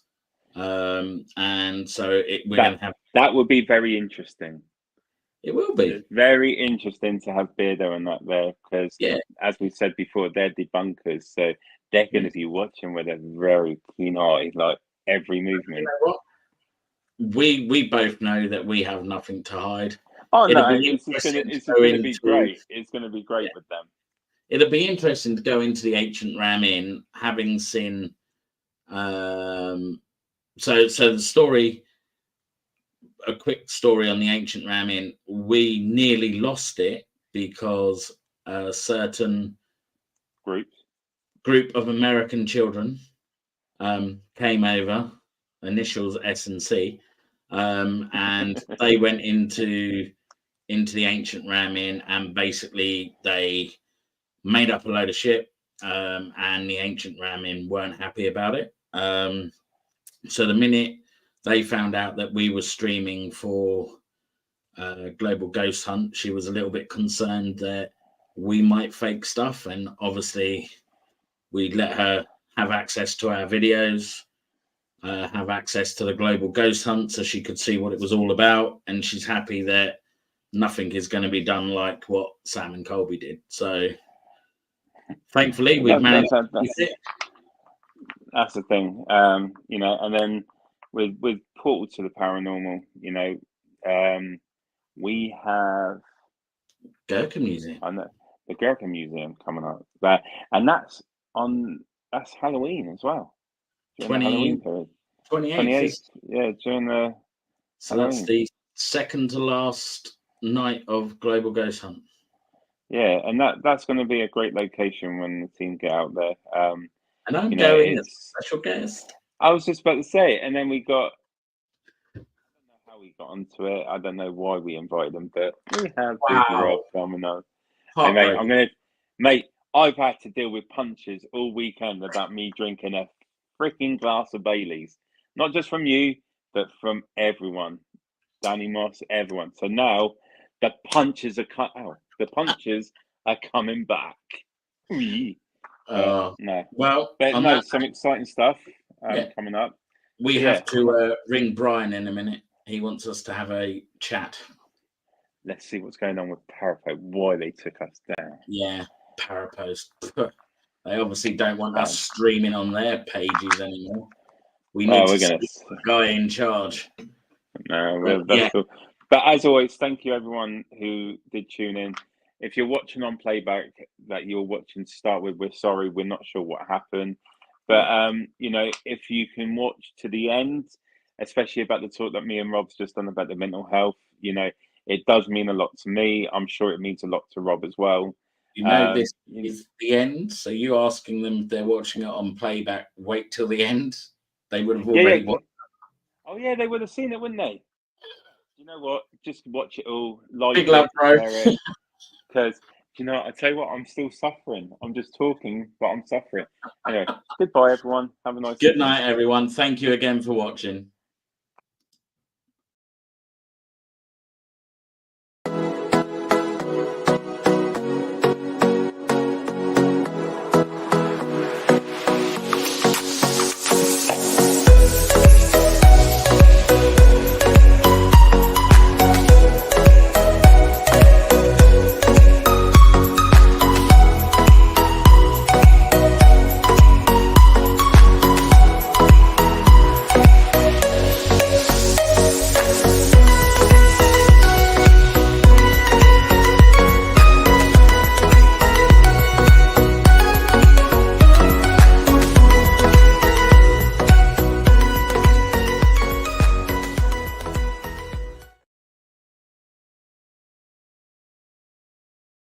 And so we're going to have... That would be very interesting. It will be. It's very interesting to have Beardo and that there because, as we said before, they're debunkers. So they're going to be watching with a very keen eye, like every movement. You know what? We both know that we have nothing to hide. Oh no, it's going to be great. It's going to be great with them. It'll be interesting to go into the Ancient Ram Inn, having seen. So the story. A quick story on the Ancient Ram Inn. We nearly lost it because a certain group of American children came over, initials S and C. And they went into the Ancient Ram Inn, and basically they made up a load of shit, and the Ancient Ram Inn weren't happy about it. So the minute they found out that we were streaming for Global Ghost Hunt, she was a little bit concerned that we might fake stuff, and obviously we'd let her have access to our videos. Have access to the Global Ghost Hunt so she could see what it was all about, and she's happy that nothing is going to be done like what Sam and Colby did. So thankfully we've managed to do it. That's the thing, and then with Portal to the Paranormal, we have Gherkin Museum. I know the Gherkin Museum coming up, and that's Halloween as well. 28th. Yeah, during the. So that's the second to last night of Global Ghost Hunt. Yeah, and that's going to be a great location when the team get out there. And I'm going as a special guest. I was just about to say it, and then we got. I don't know how we got onto it. I don't know why we invited them, but we have Rob coming up. Hey, mate, I've had to deal with punches all weekend about me drinking a freaking glass of Baileys, not just from you, but from everyone, Danny Moss, everyone. So now the punches are coming back. No, well, but no, some exciting stuff coming up. We have to ring Brian in a minute. He wants us to have a chat. Let's see what's going on with Parapost. Why they took us down? Yeah, Parapost. They obviously don't want us streaming on their pages anymore. We need to see the guy in charge. No, that's cool. But as always, thank you everyone who did tune in. If you're watching on playback that you're watching to start with, we're sorry, we're not sure what happened. But if you can watch to the end, especially about the talk that me and Rob's just done about the mental health, it does mean a lot to me. I'm sure it means a lot to Rob as well. This is the end. So you asking them if they're watching it on playback, wait till the end. They would have already watched. Oh yeah, they would have seen it, wouldn't they? You know what? Just watch it all live. Big love, bro. Because you know, I tell you what, I'm still suffering. I'm just talking, but I'm suffering. Anyway, goodbye, everyone. Have a nice Good evening. night, everyone. Thank you again for watching.